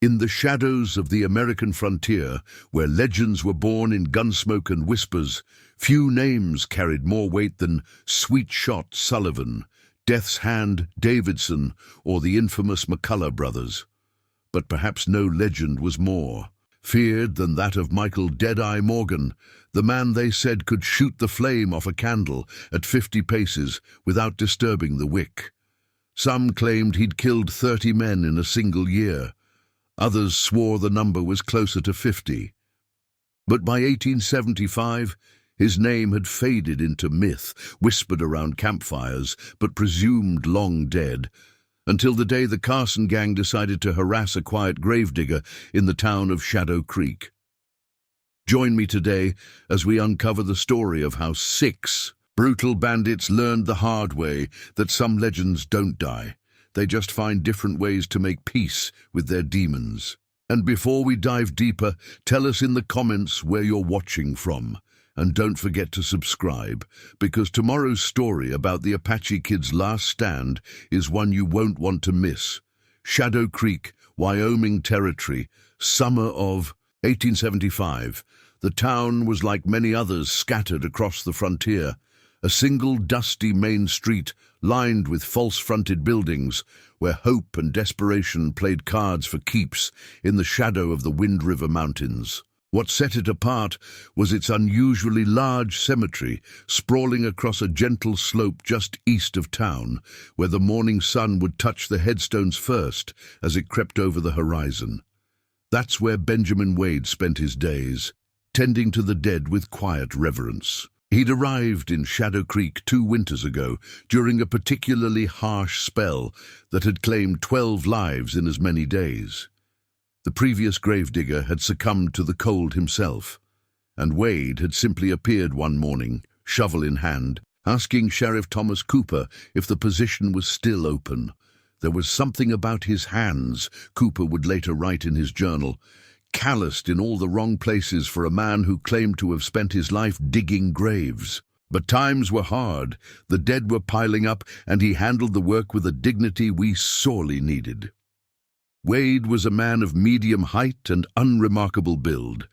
In the shadows of the American frontier, where legends were born in gunsmoke and whispers, few names carried more weight than Sweet Shot Sullivan, Death's Hand Davidson, or the infamous McCullough brothers. But perhaps no legend was more feared than that of Michael Deadeye Morgan, the man they said could shoot the flame off a candle at 50 paces without disturbing the wick. Some claimed he'd killed 30 men in a single year. Others swore the number was closer to 50. But by 1875, his name had faded into myth, whispered around campfires, but presumed long dead, until the day the Carson gang decided to harass a quiet gravedigger in the town of Shadow Creek. Join me today as we uncover the story of how 6 brutal bandits learned the hard way that some legends don't die. They just find different ways to make peace with their demons. And before we dive deeper, tell us in the comments where you're watching from. And don't forget to subscribe, because tomorrow's story about the Apache Kid's last stand is one you won't want to miss. Shadow Creek, Wyoming Territory, summer of 1875. The town was like many others scattered across the frontier. A single dusty main street lined with false-fronted buildings where hope and desperation played cards for keeps in the shadow of the Wind River Mountains. What set it apart was its unusually large cemetery sprawling across a gentle slope just east of town, where the morning sun would touch the headstones first as it crept over the horizon. That's where Benjamin Wade spent his days, tending to the dead with quiet reverence. He'd arrived in Shadow Creek 2 winters ago during a particularly harsh spell that had claimed 12 lives in as many days. The previous gravedigger had succumbed to the cold himself, and Wade had simply appeared one morning, shovel in hand, asking Sheriff Thomas Cooper if the position was still open. There was something about his hands, Cooper would later write in his journal, calloused in all the wrong places for a man who claimed to have spent his life digging graves. But times were hard, the dead were piling up, and he handled the work with a dignity we sorely needed. Wade was a man of medium height and unremarkable build,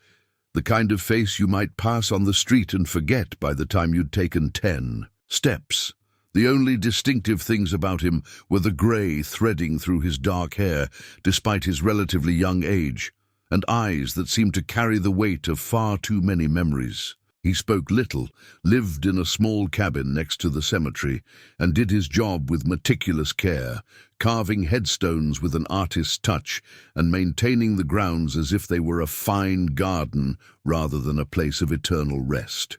the kind of face you might pass on the street and forget by the time you'd taken 10 steps. The only distinctive things about him were the grey threading through his dark hair, despite his relatively young age, and eyes that seemed to carry the weight of far too many memories. He spoke little, lived in a small cabin next to the cemetery, and did his job with meticulous care, carving headstones with an artist's touch and maintaining the grounds as if they were a fine garden rather than a place of eternal rest.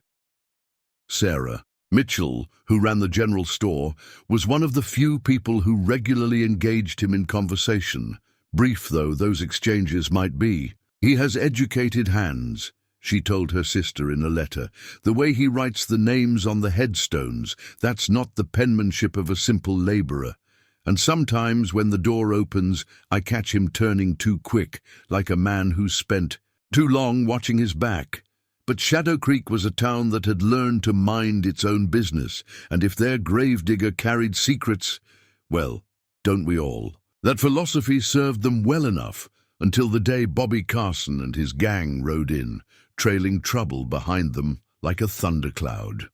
Sarah Mitchell, who ran the general store, was one of the few people who regularly engaged him in conversation. Brief though those exchanges might be. "He has educated hands," she told her sister in a letter. "The way he writes the names on the headstones, that's not the penmanship of a simple laborer. And sometimes when the door opens, I catch him turning too quick, like a man who's spent too long watching his back." But Shadow Creek was a town that had learned to mind its own business, and if their gravedigger carried secrets, well, don't we all? That philosophy served them well enough until the day Bobby Carson and his gang rode in, trailing trouble behind them like a thundercloud.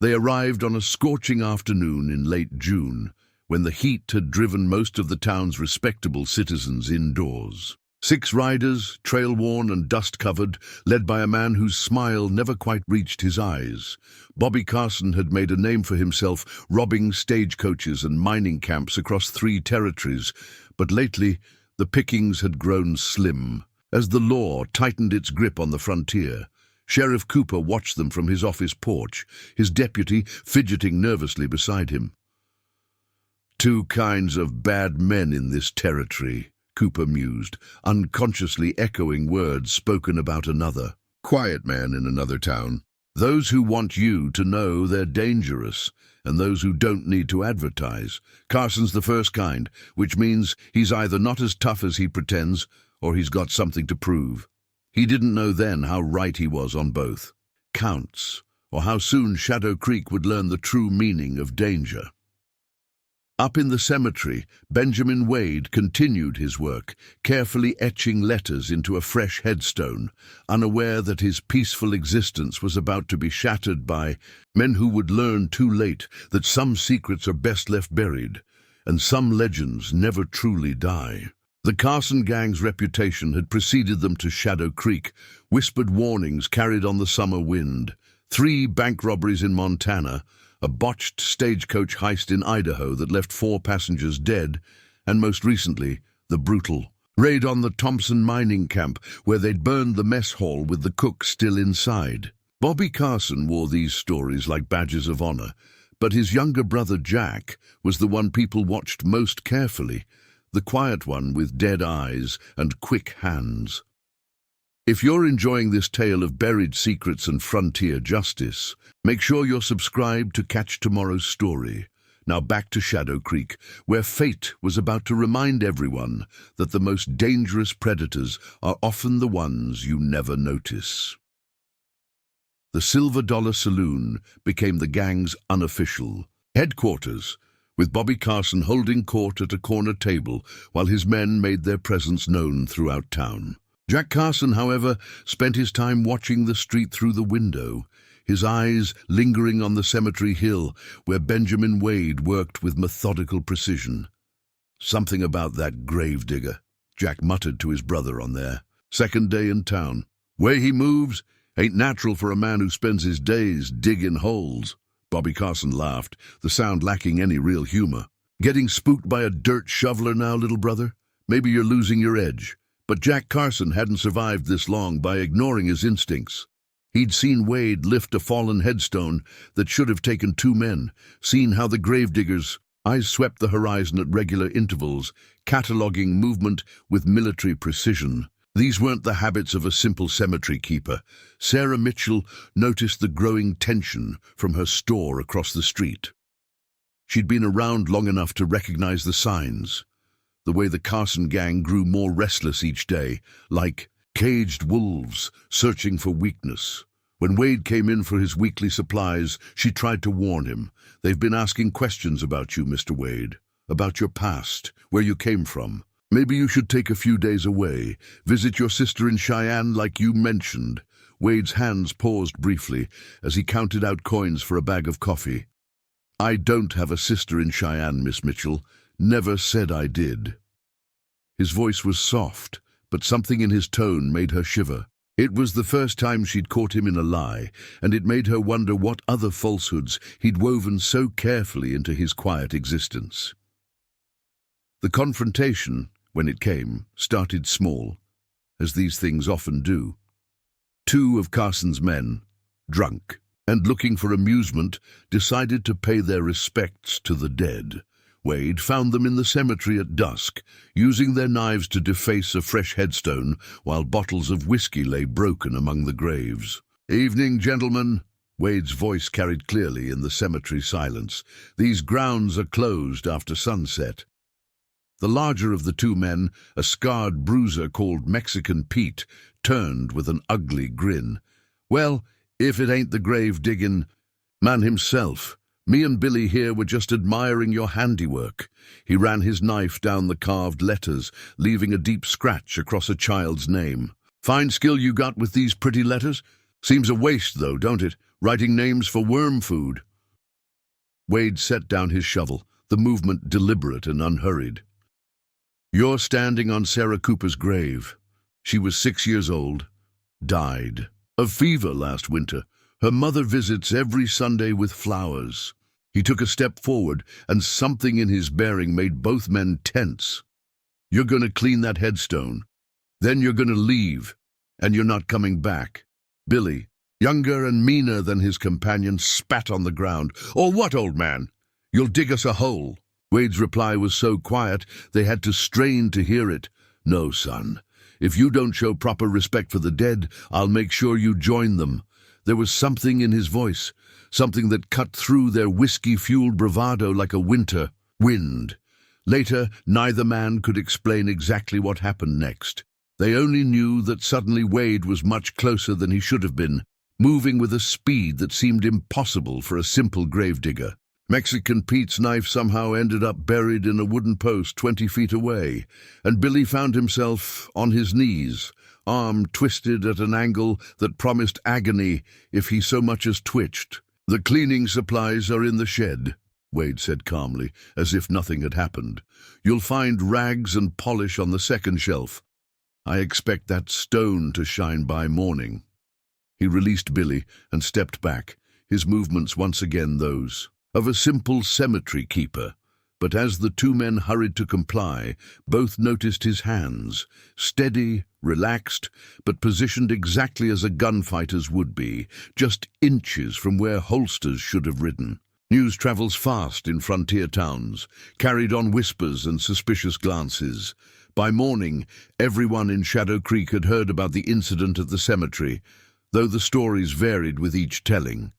They arrived on a scorching afternoon in late June, when the heat had driven most of the town's respectable citizens indoors. 6 riders, trail-worn and dust-covered, led by a man whose smile never quite reached his eyes. Bobby Carson had made a name for himself robbing stagecoaches and mining camps across 3 territories, but lately the pickings had grown slim. As the law tightened its grip on the frontier, Sheriff Cooper watched them from his office porch, his deputy fidgeting nervously beside him. "2 kinds of bad men in this territory," Cooper mused, unconsciously echoing words spoken about another. "Quiet man in another town. Those who want you to know they're dangerous, and those who don't need to advertise. Carson's the first kind, which means he's either not as tough as he pretends, or he's got something to prove." He didn't know then how right he was on both counts, or how soon Shadow Creek would learn the true meaning of danger. Up in the cemetery, Benjamin Wade continued his work, carefully etching letters into a fresh headstone, unaware that his peaceful existence was about to be shattered by men who would learn too late that some secrets are best left buried, and some legends never truly die. The Carson gang's reputation had preceded them to Shadow Creek, whispered warnings carried on the summer wind, 3 bank robberies in Montana, a botched stagecoach heist in Idaho that left 4 passengers dead, and most recently, the brutal raid on the Thompson mining camp where they'd burned the mess hall with the cook still inside. Bobby Carson wore these stories like badges of honor, but his younger brother Jack was the one people watched most carefully, the quiet one with dead eyes and quick hands. If you're enjoying this tale of buried secrets and frontier justice, make sure you're subscribed to catch tomorrow's story. Now back to Shadow Creek, where fate was about to remind everyone that the most dangerous predators are often the ones you never notice. The Silver Dollar Saloon became the gang's unofficial headquarters, with Bobby Carson holding court at a corner table while his men made their presence known throughout town. Jack Carson, however, spent his time watching the street through the window, his eyes lingering on the cemetery hill where Benjamin Wade worked with methodical precision. Something about that Gravedigger, Jack muttered to his brother on their second day in town. Way he moves ain't natural for a man who spends his days digging holes. Bobby Carson laughed, the sound lacking any real humor. Getting spooked by a dirt shoveler now, little brother? Maybe you're losing your edge. But Jack Carson hadn't survived this long by ignoring his instincts. He'd seen Wade lift a fallen headstone that should have taken 2 men, seen how the Gravedigger's eyes swept the horizon at regular intervals, cataloging movement with military precision. These weren't the habits of a simple cemetery keeper. Sarah Mitchell noticed the growing tension from her store across the street. She'd been around long enough to recognize the signs. The way the Carson gang grew more restless each day, like caged wolves searching for weakness. When Wade came in for his weekly supplies, she tried to warn him. They've been asking questions about you, Mr. Wade, about your past, where you came from. Maybe you should take a few days away, visit your sister in Cheyenne like you mentioned. Wade's hands paused briefly as he counted out coins for a bag of coffee. I don't have a sister in Cheyenne, Miss Mitchell. Never said I did. His voice was soft, but something in his tone made her shiver. It was the first time she'd caught him in a lie, and it made her wonder what other falsehoods he'd woven so carefully into his quiet existence. The confrontation, when it came, started small, as these things often do. 2 of Carson's men, drunk and looking for amusement, decided to pay their respects to the dead. Wade found them in the cemetery at dusk, using their knives to deface a fresh headstone while bottles of whiskey lay broken among the graves. Evening, gentlemen. Wade's voice carried clearly in the cemetery silence. These grounds are closed after sunset. The larger of the 2 men, a scarred bruiser called Mexican Pete, turned with an ugly grin. Well, if it ain't the grave-digging man himself. Me and Billy here were just admiring your handiwork. He ran his knife down the carved letters, leaving a deep scratch across a child's name. Fine skill you got with these pretty letters. Seems a waste, though, don't it? Writing names for worm food. Wade set down his shovel, the movement deliberate and unhurried. You're standing on Sarah Cooper's grave. She was 6 years old. Died of fever last winter. Her mother visits every Sunday with flowers. He took a step forward, and something in his bearing made both men tense. You're going to clean that headstone. Then you're going to leave, and you're not coming back. Billy, younger and meaner than his companion, spat on the ground. Or what, old man? You'll dig us a hole. Wade's reply was so quiet they had to strain to hear it. No, son. If you don't show proper respect for the dead, I'll make sure you join them. There was something in his voice, something that cut through their whiskey-fueled bravado like a winter wind. Later, neither man could explain exactly what happened next. They only knew that suddenly Wade was much closer than he should have been, moving with a speed that seemed impossible for a simple gravedigger. Mexican Pete's knife somehow ended up buried in a wooden post 20 feet away, and Billy found himself on his knees, arm twisted at an angle that promised agony if he so much as twitched. "The cleaning supplies are in the shed," Wade said calmly, as if nothing had happened. "You'll find rags and polish on the second shelf. I expect that stone to shine by morning." He released Billy and stepped back, his movements once again those of a simple cemetery keeper. But as the two men hurried to comply, both noticed his hands, steady, relaxed, but positioned exactly as a gunfighter's would be, just inches from where holsters should have ridden. News travels fast in frontier towns, carried on whispers and suspicious glances. By morning, everyone in Shadow Creek had heard about the incident at the cemetery, though the stories varied with each telling.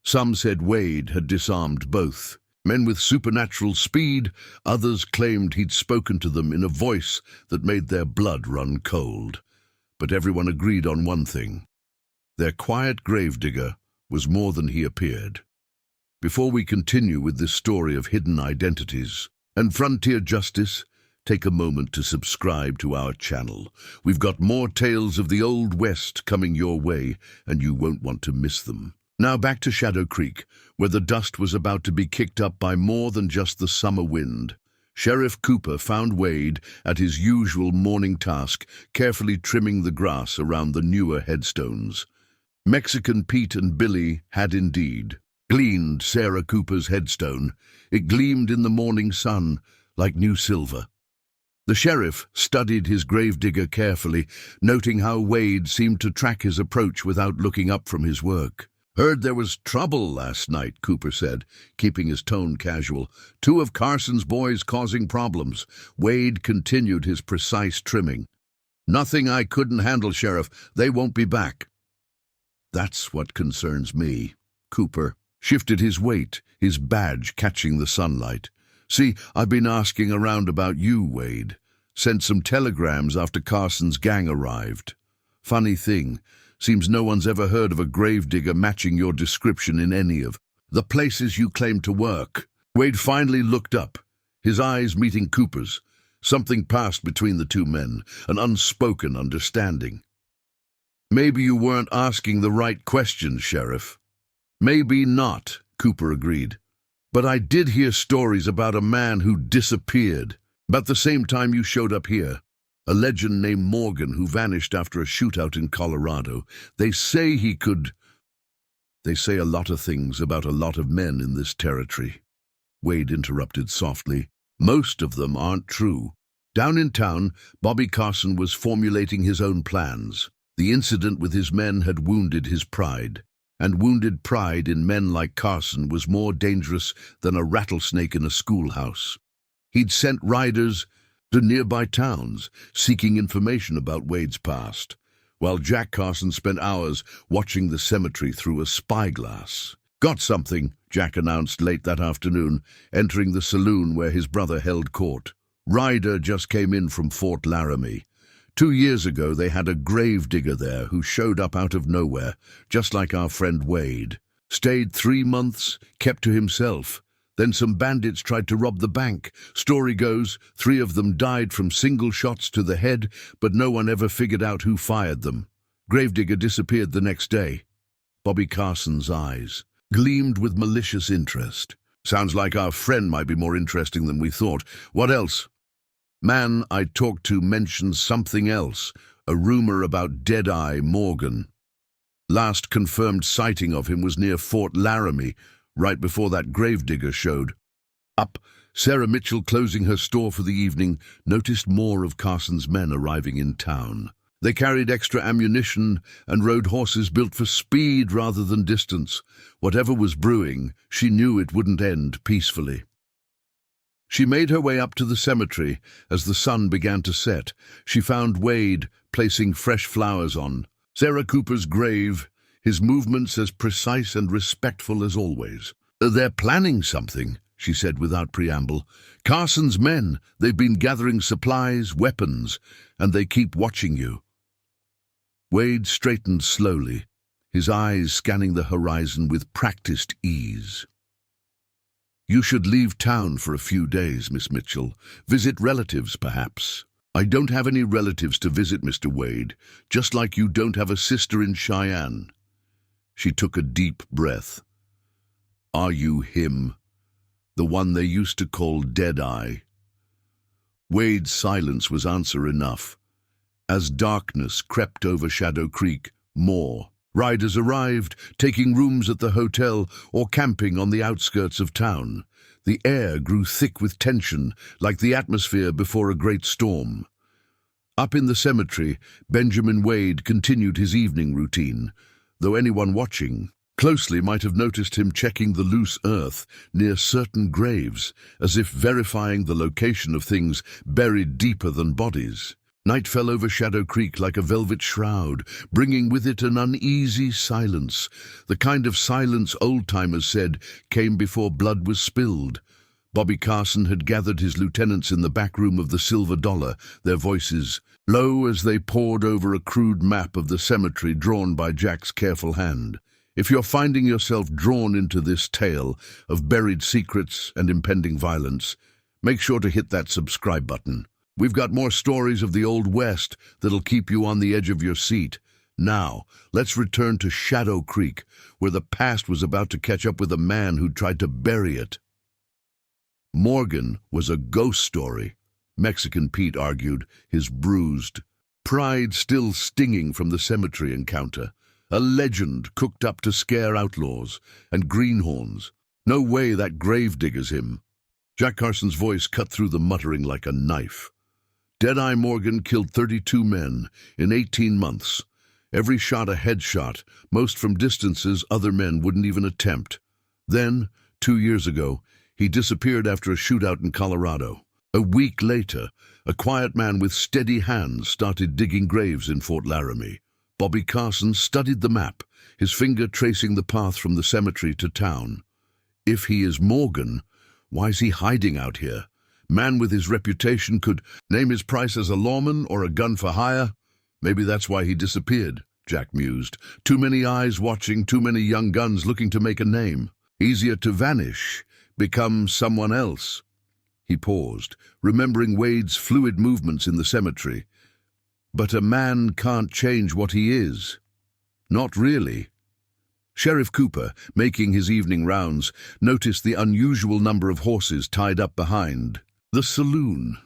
Some said Wade had disarmed both men with supernatural speed, others claimed he'd spoken to them in a voice that made their blood run cold. But everyone agreed on one thing: their quiet gravedigger was more than he appeared. Before we continue with this story of hidden identities and frontier justice, take a moment to subscribe to our channel. We've got more tales of the Old West coming your way, and you won't want to miss them. Now back to Shadow Creek, where the dust was about to be kicked up by more than just the summer wind. Sheriff Cooper found Wade at his usual morning task, carefully trimming the grass around the newer headstones. Mexican Pete and Billy had indeed gleaned Sarah Cooper's headstone. It gleamed in the morning sun like new silver. The sheriff studied his gravedigger carefully, noting how Wade seemed to track his approach without looking up from his work. "Heard there was trouble last night," Cooper said, keeping his tone casual. "Two of Carson's boys causing problems." Wade continued his precise trimming. "Nothing I couldn't handle, Sheriff. They won't be back." "That's what concerns me." Cooper shifted his weight, his badge catching the sunlight. "See, I've been asking around about you, Wade. Sent some telegrams after Carson's gang arrived. Funny thing, seems no one's ever heard of a gravedigger matching your description in any of the places you claim to work." Wade finally looked up, his eyes meeting Cooper's. Something passed between the two men, an unspoken understanding. "Maybe you weren't asking the right questions, Sheriff." "Maybe not," Cooper agreed. "But I did hear stories about a man who disappeared about the same time you showed up here. A legend named Morgan who vanished after a shootout in Colorado. They say he could... They say a lot of things about a lot of men in this territory." Wade interrupted softly. "Most of them aren't true." Down in town, Bobby Carson was formulating his own plans. The incident with his men had wounded his pride, and wounded pride in men like Carson was more dangerous than a rattlesnake in a schoolhouse. He'd sent riders to nearby towns, seeking information about Wade's past, while Jack Carson spent hours watching the cemetery through a spyglass. "Got something," Jack announced late that afternoon, entering the saloon where his brother held court. "Ryder just came in from Fort Laramie. 2 years ago they had a gravedigger there who showed up out of nowhere, just like our friend Wade. Stayed 3 months, kept to himself. Then some bandits tried to rob the bank. Story goes, 3 of them died from single shots to the head, but no one ever figured out who fired them. Gravedigger disappeared the next day." Bobby Carson's eyes gleamed with malicious interest. "Sounds like our friend might be more interesting than we thought. What else?" "Man I talked to mentioned something else, a rumor about Deadeye Morgan. Last confirmed sighting of him was near Fort Laramie, right before that gravedigger showed up." Sarah Mitchell, closing her store for the evening, noticed more of Carson's men arriving in town. They carried extra ammunition and rode horses built for speed rather than distance. Whatever was brewing, she knew it wouldn't end peacefully. She made her way up to the cemetery. As the sun began to set, she found Wade placing fresh flowers on Sarah Cooper's grave, his movements as precise and respectful as always. "They're planning something," she said without preamble. "Carson's men, they've been gathering supplies, weapons, and they keep watching you." Wade straightened slowly, his eyes scanning the horizon with practiced ease. You should leave town for a few days, Miss Mitchell. Visit relatives, perhaps. I don't have any relatives to visit, Mr. Wade, just like you don't have a sister in Cheyenne. She took a deep breath. Are you him? The one they used to call Deadeye? Wade's silence was answer enough. As darkness crept over Shadow Creek, more riders arrived, taking rooms at the hotel or camping on the outskirts of town. The air grew thick with tension, like the atmosphere before a great storm. Up in the cemetery, Benjamin Wade continued his evening routine, though anyone watching closely might have noticed him checking the loose earth near certain graves, as if verifying the location of things buried deeper than bodies. Night fell over Shadow Creek like a velvet shroud, bringing with it an uneasy silence, the kind of silence old-timers said came before blood was spilled. Bobby Carson had gathered his lieutenants in the back room of the Silver Dollar, their voices low as they pored over a crude map of the cemetery drawn by Jack's careful hand. If you're finding yourself drawn into this tale of buried secrets and impending violence, make sure to hit that subscribe button. We've got more stories of the Old West that'll keep you on the edge of your seat. Now, let's return to Shadow Creek, where the past was about to catch up with a man who tried to bury it. Morgan was a ghost story, Mexican Pete argued, his bruised pride still stinging from the cemetery encounter. A legend cooked up to scare outlaws and greenhorns. No way that Gravedigger's him. Jack Carson's voice cut through the muttering like a knife. Deadeye Morgan killed 32 men in 18 months. Every shot a headshot, most from distances other men wouldn't even attempt. Then, 2 years ago, he disappeared after a shootout in Colorado. A week later, a quiet man with steady hands started digging graves in Fort Laramie. Bobby Carson studied the map, his finger tracing the path from the cemetery to town. If he is Morgan, why is he hiding out here? Man with his reputation could name his price as a lawman or a gun for hire. Maybe that's why he disappeared, Jack mused. Too many eyes watching, too many young guns looking to make a name. Easier to vanish, become someone else. He paused, remembering Wade's fluid movements in the cemetery. But a man can't change what he is. Not really. Sheriff Cooper, making his evening rounds, noticed the unusual number of horses tied up behind the saloon.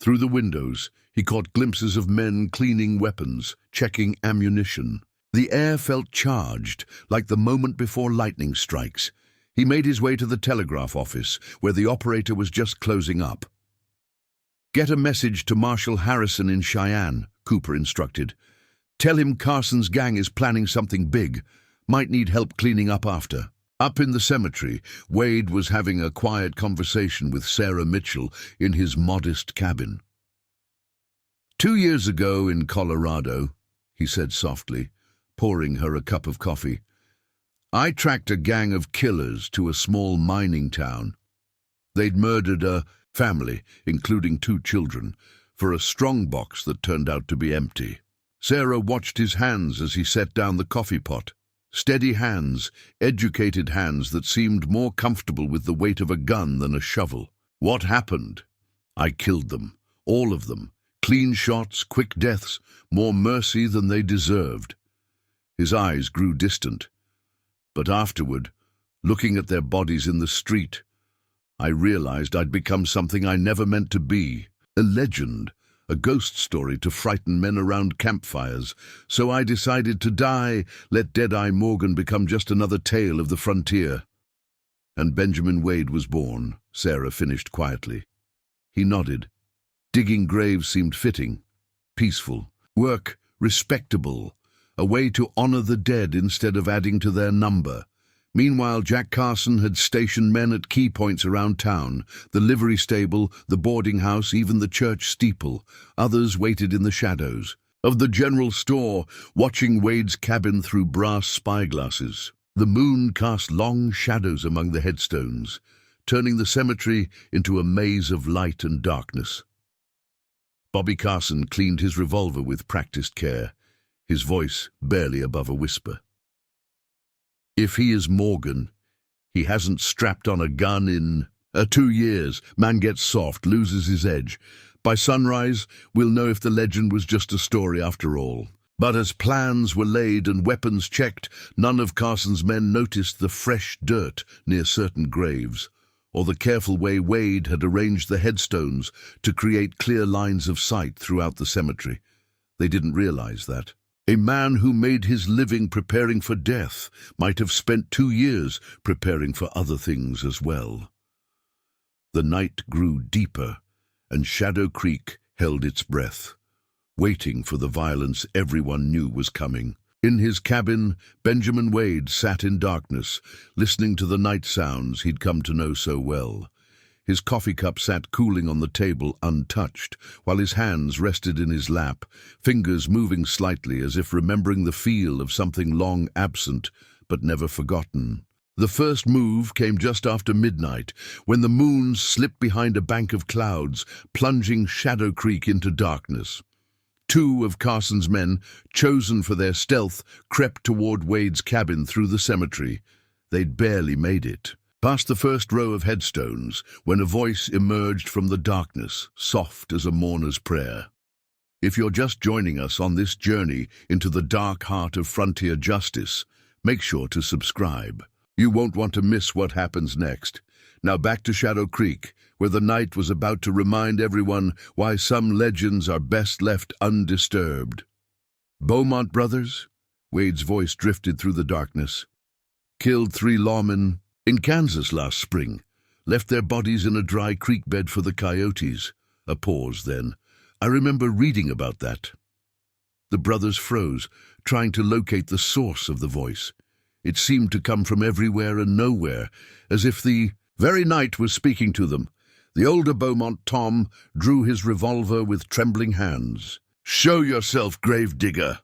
Through the windows, he caught glimpses of men cleaning weapons, checking ammunition. The air felt charged, like the moment before lightning strikes. He made his way to the telegraph office, where the operator was just closing up. "Get a message to Marshal Harrison in Cheyenne," Cooper instructed. "Tell him Carson's gang is planning something big. Might need help cleaning up after." Up in the cemetery, Wade was having a quiet conversation with Sarah Mitchell in his modest cabin. 2 years ago in Colorado," he said softly, pouring her a cup of coffee, "I tracked a gang of killers to a small mining town. They'd murdered a family, including 2 children, for a strongbox that turned out to be empty." Sarah watched his hands as he set down the coffee pot. Steady hands, educated hands that seemed more comfortable with the weight of a gun than a shovel. "What happened?" "I killed them. All of them. Clean shots, quick deaths, more mercy than they deserved." His eyes grew distant. "But afterward, looking at their bodies in the street, I realized I'd become something I never meant to be. A legend, a ghost story to frighten men around campfires. So I decided to die, let Deadeye Morgan become just another tale of the frontier." "And Benjamin Wade was born," Sarah finished quietly. He nodded. Digging graves seemed fitting, peaceful, work respectable, a way to honor the dead instead of adding to their number. Meanwhile, Jack Carson had stationed men at key points around town, the livery stable, the boarding house, even the church steeple. Others waited in the shadows of the general store, watching Wade's cabin through brass spyglasses. The moon cast long shadows among the headstones, turning the cemetery into a maze of light and darkness. Bobby Carson cleaned his revolver with practiced care, his voice barely above a whisper. "If he is Morgan, He hasn't strapped on a gun in 2 years. Man gets soft, loses his edge. By sunrise, we'll know if the legend was just a story after all. But as plans were laid and weapons checked, none of Carson's men noticed the fresh dirt near certain graves, or the careful way Wade had arranged the headstones to create clear lines of sight throughout the cemetery. They didn't realize that. A man who made his living preparing for death might have spent 2 years preparing for other things as well. The night grew deeper, and Shadow Creek held its breath, waiting for the violence everyone knew was coming. In his cabin, Benjamin Wade sat in darkness, listening to the night sounds he'd come to know so well. His coffee cup sat cooling on the table, untouched, while his hands rested in his lap, fingers moving slightly as if remembering the feel of something long absent but never forgotten. The first move came just after midnight, when the moon slipped behind a bank of clouds, plunging Shadow Creek into darkness. 2 of Carson's men, chosen for their stealth, crept toward Wade's cabin through the cemetery. They'd barely made it. Past the first row of headstones, when a voice emerged from the darkness, soft as a mourner's prayer. If you're just joining us on this journey into the dark heart of frontier justice, make sure to subscribe. You won't want to miss what happens next. Now back to Shadow Creek, where the night was about to remind everyone why some legends are best left undisturbed. Beaumont brothers? Wade's voice drifted through the darkness. Killed 3 lawmen in Kansas last spring. Left their bodies in a dry creek bed for the coyotes. A pause then. I remember reading about that. The brothers froze, trying to locate the source of the voice. It seemed to come from everywhere and nowhere, as if the very night was speaking to them. The older Beaumont, Tom, drew his revolver with trembling hands. "Show yourself, Gravedigger.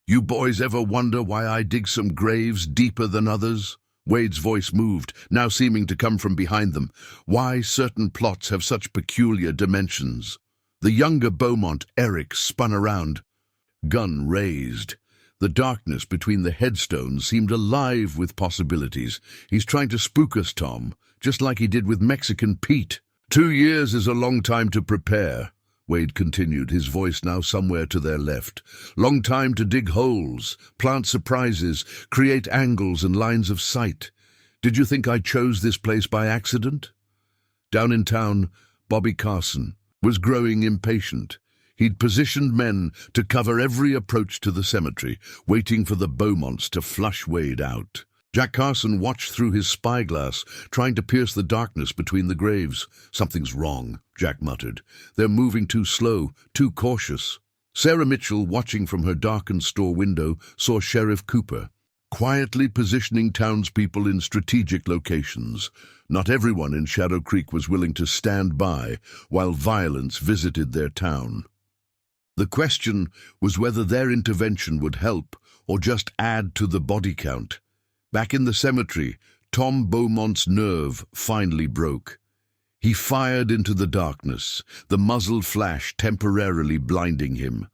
You boys ever wonder why I dig some graves deeper than others?" Wade's voice moved, now seeming to come from behind them. Why certain plots have such peculiar dimensions. The younger Beaumont, Eric, spun around, gun raised. The darkness between the headstones seemed alive with possibilities. "He's trying to spook us, Tom, just like he did with Mexican Pete." 2 years is a long time to prepare, Wade continued, his voice now somewhere to their left. Long time to dig holes, plant surprises, create angles and lines of sight. Did you think I chose this place by accident? Down in town, Bobby Carson was growing impatient. He'd positioned men to cover every approach to the cemetery, waiting for the Beaumonts to flush Wade out. Jack Carson watched through his spyglass, trying to pierce the darkness between the graves. "Something's wrong," Jack muttered. "They're moving too slow, too cautious." Sarah Mitchell, watching from her darkened store window, saw Sheriff Cooper quietly positioning townspeople in strategic locations. Not everyone in Shadow Creek was willing to stand by while violence visited their town. The question was whether their intervention would help or just add to the body count. Back in the cemetery, Tom Beaumont's nerve finally broke. He fired into the darkness, the muzzled flash temporarily blinding him.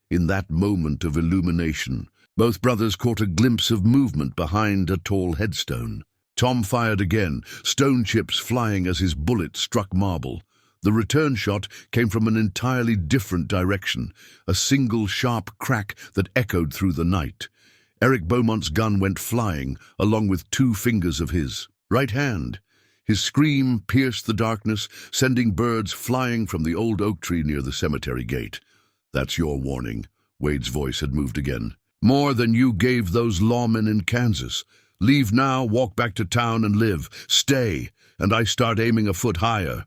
In that moment of illumination, both brothers caught a glimpse of movement behind a tall headstone. Tom fired again, stone chips flying as his bullet struck marble. The return shot came from an entirely different direction, a single sharp crack that echoed through the night. Eric Beaumont's gun went flying, along with 2 fingers of his right hand. His scream pierced the darkness, sending birds flying from the old oak tree near the cemetery gate. "That's your warning," Wade's voice had moved again. "More than you gave those lawmen in Kansas. Leave now, walk back to town and live. Stay, and I start aiming a foot higher."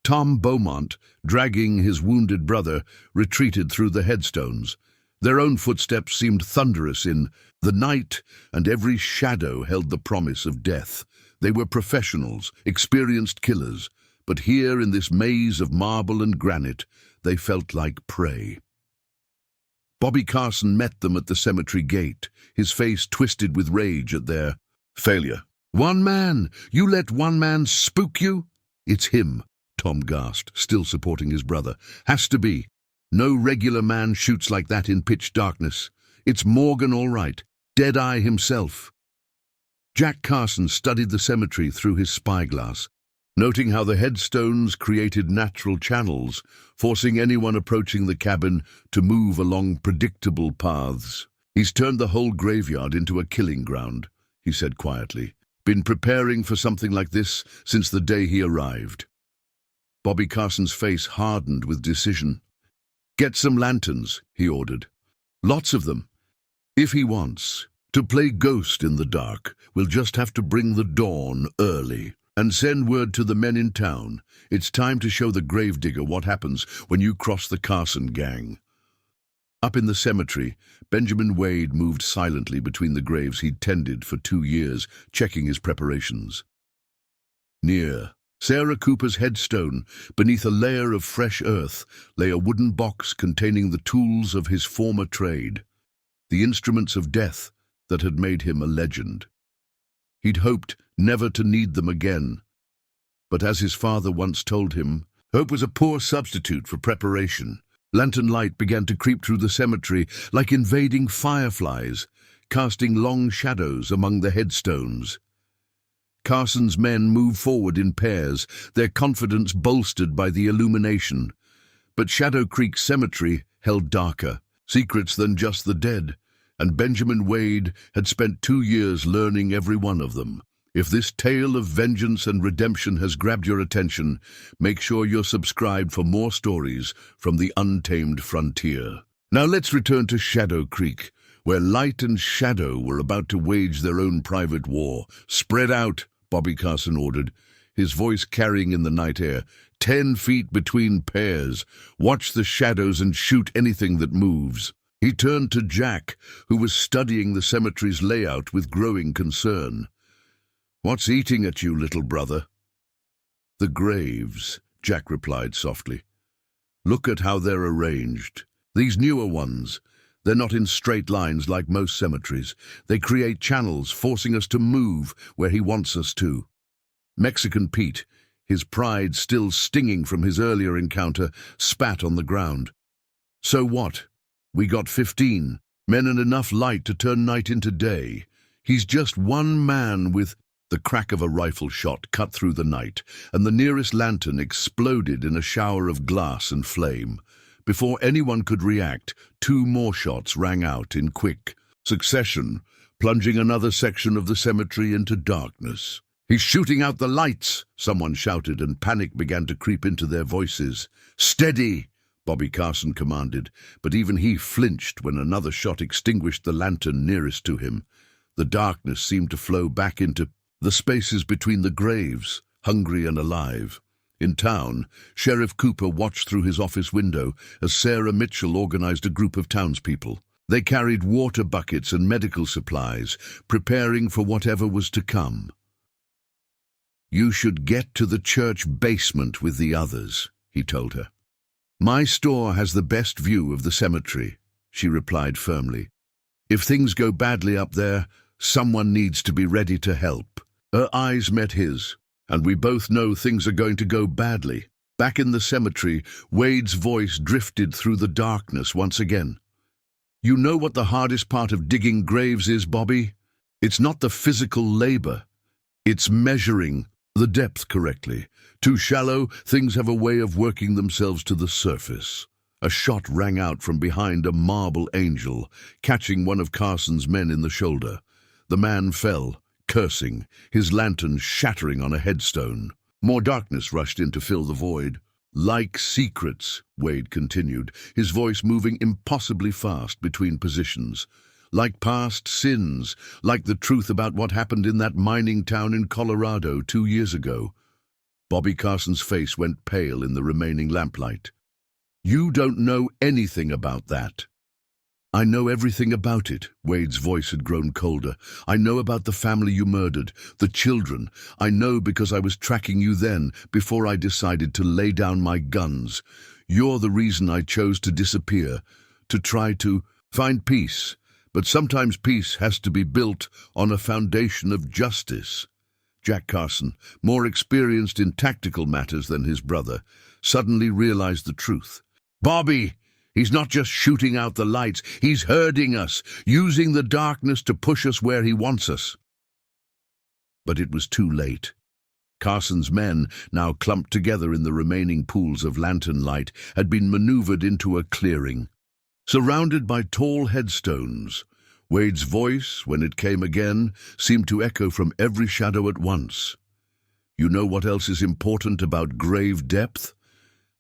Tom Beaumont, dragging his wounded brother, retreated through the headstones. Their own footsteps seemed thunderous in the night, and every shadow held the promise of death. They were professionals, experienced killers, but here in this maze of marble and granite, they felt like prey. Bobby Carson met them at the cemetery gate, his face twisted with rage at their failure. "One man! You let one man spook you?" "It's him," Tom gasped, still supporting his brother. "Has to be. No regular man shoots like that in pitch darkness. It's Morgan, all right. Deadeye himself." Jack Carson studied the cemetery through his spyglass, noting how the headstones created natural channels, forcing anyone approaching the cabin to move along predictable paths. "He's turned the whole graveyard into a killing ground," he said quietly. "Been preparing for something like this since the day he arrived." Bobby Carson's face hardened with decision. "Get some lanterns," he ordered. "Lots of them. If he wants to play ghost in the dark, we'll just have to bring the dawn early. And send word to the men in town. It's time to show the Gravedigger what happens when you cross the Carson gang." Up in the cemetery, Benjamin Wade moved silently between the graves he'd tended for 2 years, checking his preparations. Near Sarah Cooper's headstone, beneath a layer of fresh earth, lay a wooden box containing the tools of his former trade, the instruments of death that had made him a legend. He'd hoped never to need them again, but as his father once told him, hope was a poor substitute for preparation. Lantern light began to creep through the cemetery like invading fireflies, casting long shadows among the headstones. Carson's men moved forward in pairs, their confidence bolstered by the illumination. But Shadow Creek Cemetery held darker secrets than just the dead, and Benjamin Wade had spent 2 years learning every one of them. If this tale of vengeance and redemption has grabbed your attention, make sure you're subscribed for more stories from the untamed frontier. Now let's return to Shadow Creek, where light and shadow were about to wage their own private war. "Spread out," Bobby Carson ordered, his voice carrying in the night air. 10 feet between pairs. Watch the shadows and shoot anything that moves." He turned to Jack, who was studying the cemetery's layout with growing concern. "What's eating at you, little brother?" "The graves," Jack replied softly. "Look at how they're arranged. These newer ones, they're not in straight lines like most cemeteries. They create channels, forcing us to move where he wants us to." Mexican Pete, his pride still stinging from his earlier encounter, spat on the ground. "So what? We got 15 men and enough light to turn night into day. He's just one man with—" The crack of a rifle shot cut through the night, and the nearest lantern exploded in a shower of glass and flame. Before anyone could react, 2 more shots rang out in quick succession, plunging another section of the cemetery into darkness. "He's shooting out the lights!" someone shouted, and panic began to creep into their voices. "Steady!" Bobby Carson commanded, but even he flinched when another shot extinguished the lantern nearest to him. The darkness seemed to flow back into the spaces between the graves, hungry and alive. In town, Sheriff Cooper watched through his office window as Sarah Mitchell organized a group of townspeople. They carried water buckets and medical supplies, preparing for whatever was to come. "You should get to the church basement with the others," he told her. "My store has the best view of the cemetery," she replied firmly. "If things go badly up there, someone needs to be ready to help." Her eyes met his, and we both know things are going to go badly. Back in the cemetery, Wade's voice drifted through the darkness once again. "You know what the hardest part of digging graves is, Bobby? It's not the physical labor. It's measuring the depth correctly. Too shallow, things have a way of working themselves to the surface." A shot rang out from behind a marble angel, catching one of Carson's men in the shoulder. The man fell, cursing, his lantern shattering on a headstone. More darkness rushed in to fill the void. "Like secrets," Wade continued, his voice moving impossibly fast between positions. "Like past sins, like the truth about what happened in that mining town in Colorado 2 years ago." Bobby Carson's face went pale in the remaining lamplight. "You don't know anything about that." "I know everything about it," Wade's voice had grown colder. "I know about the family you murdered, the children. I know because I was tracking you then, before I decided to lay down my guns. You're the reason I chose to disappear, to try to find peace. But sometimes peace has to be built on a foundation of justice." Jack Carson, more experienced in tactical matters than his brother, suddenly realized the truth. "Bobby, he's not just shooting out the lights, he's herding us, using the darkness to push us where he wants us." But it was too late. Carson's men, now clumped together in the remaining pools of lantern light, had been maneuvered into a clearing. Surrounded by tall headstones, Wade's voice, when it came again, seemed to echo from every shadow at once. You know what else is important about grave depth?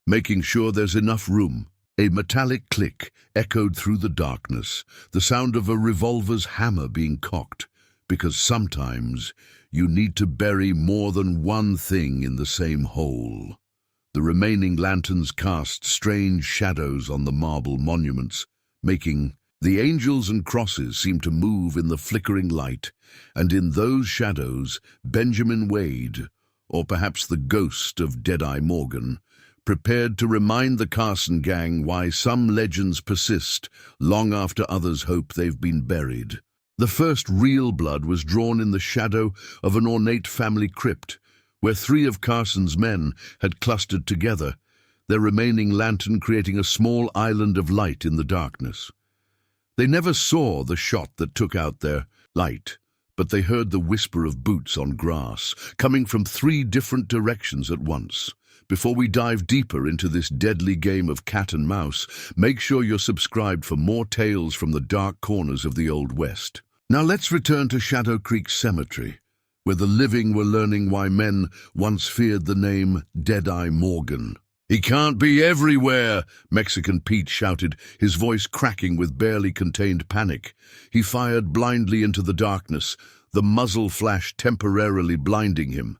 Making sure there's enough room. A metallic click echoed through the darkness, the sound of a revolver's hammer being cocked, because sometimes you need to bury more than one thing in the same hole. The remaining lanterns cast strange shadows on the marble monuments, making the angels and crosses seem to move in the flickering light, and in those shadows, Benjamin Wade, or perhaps the ghost of Deadeye Morgan, prepared to remind the Carson gang why some legends persist long after others hope they've been buried. The first real blood was drawn in the shadow of an ornate family crypt, where 3 of Carson's men had clustered together, their remaining lantern creating a small island of light in the darkness. They never saw the shot that took out their light, but they heard the whisper of boots on grass, coming from 3 different directions at once. Before we dive deeper into this deadly game of cat and mouse, make sure you're subscribed for more tales from the dark corners of the Old West. Now let's return to Shadow Creek Cemetery, where the living were learning why men once feared the name Deadeye Morgan. "He can't be everywhere," Mexican Pete shouted, his voice cracking with barely contained panic. He fired blindly into the darkness, the muzzle flash temporarily blinding him.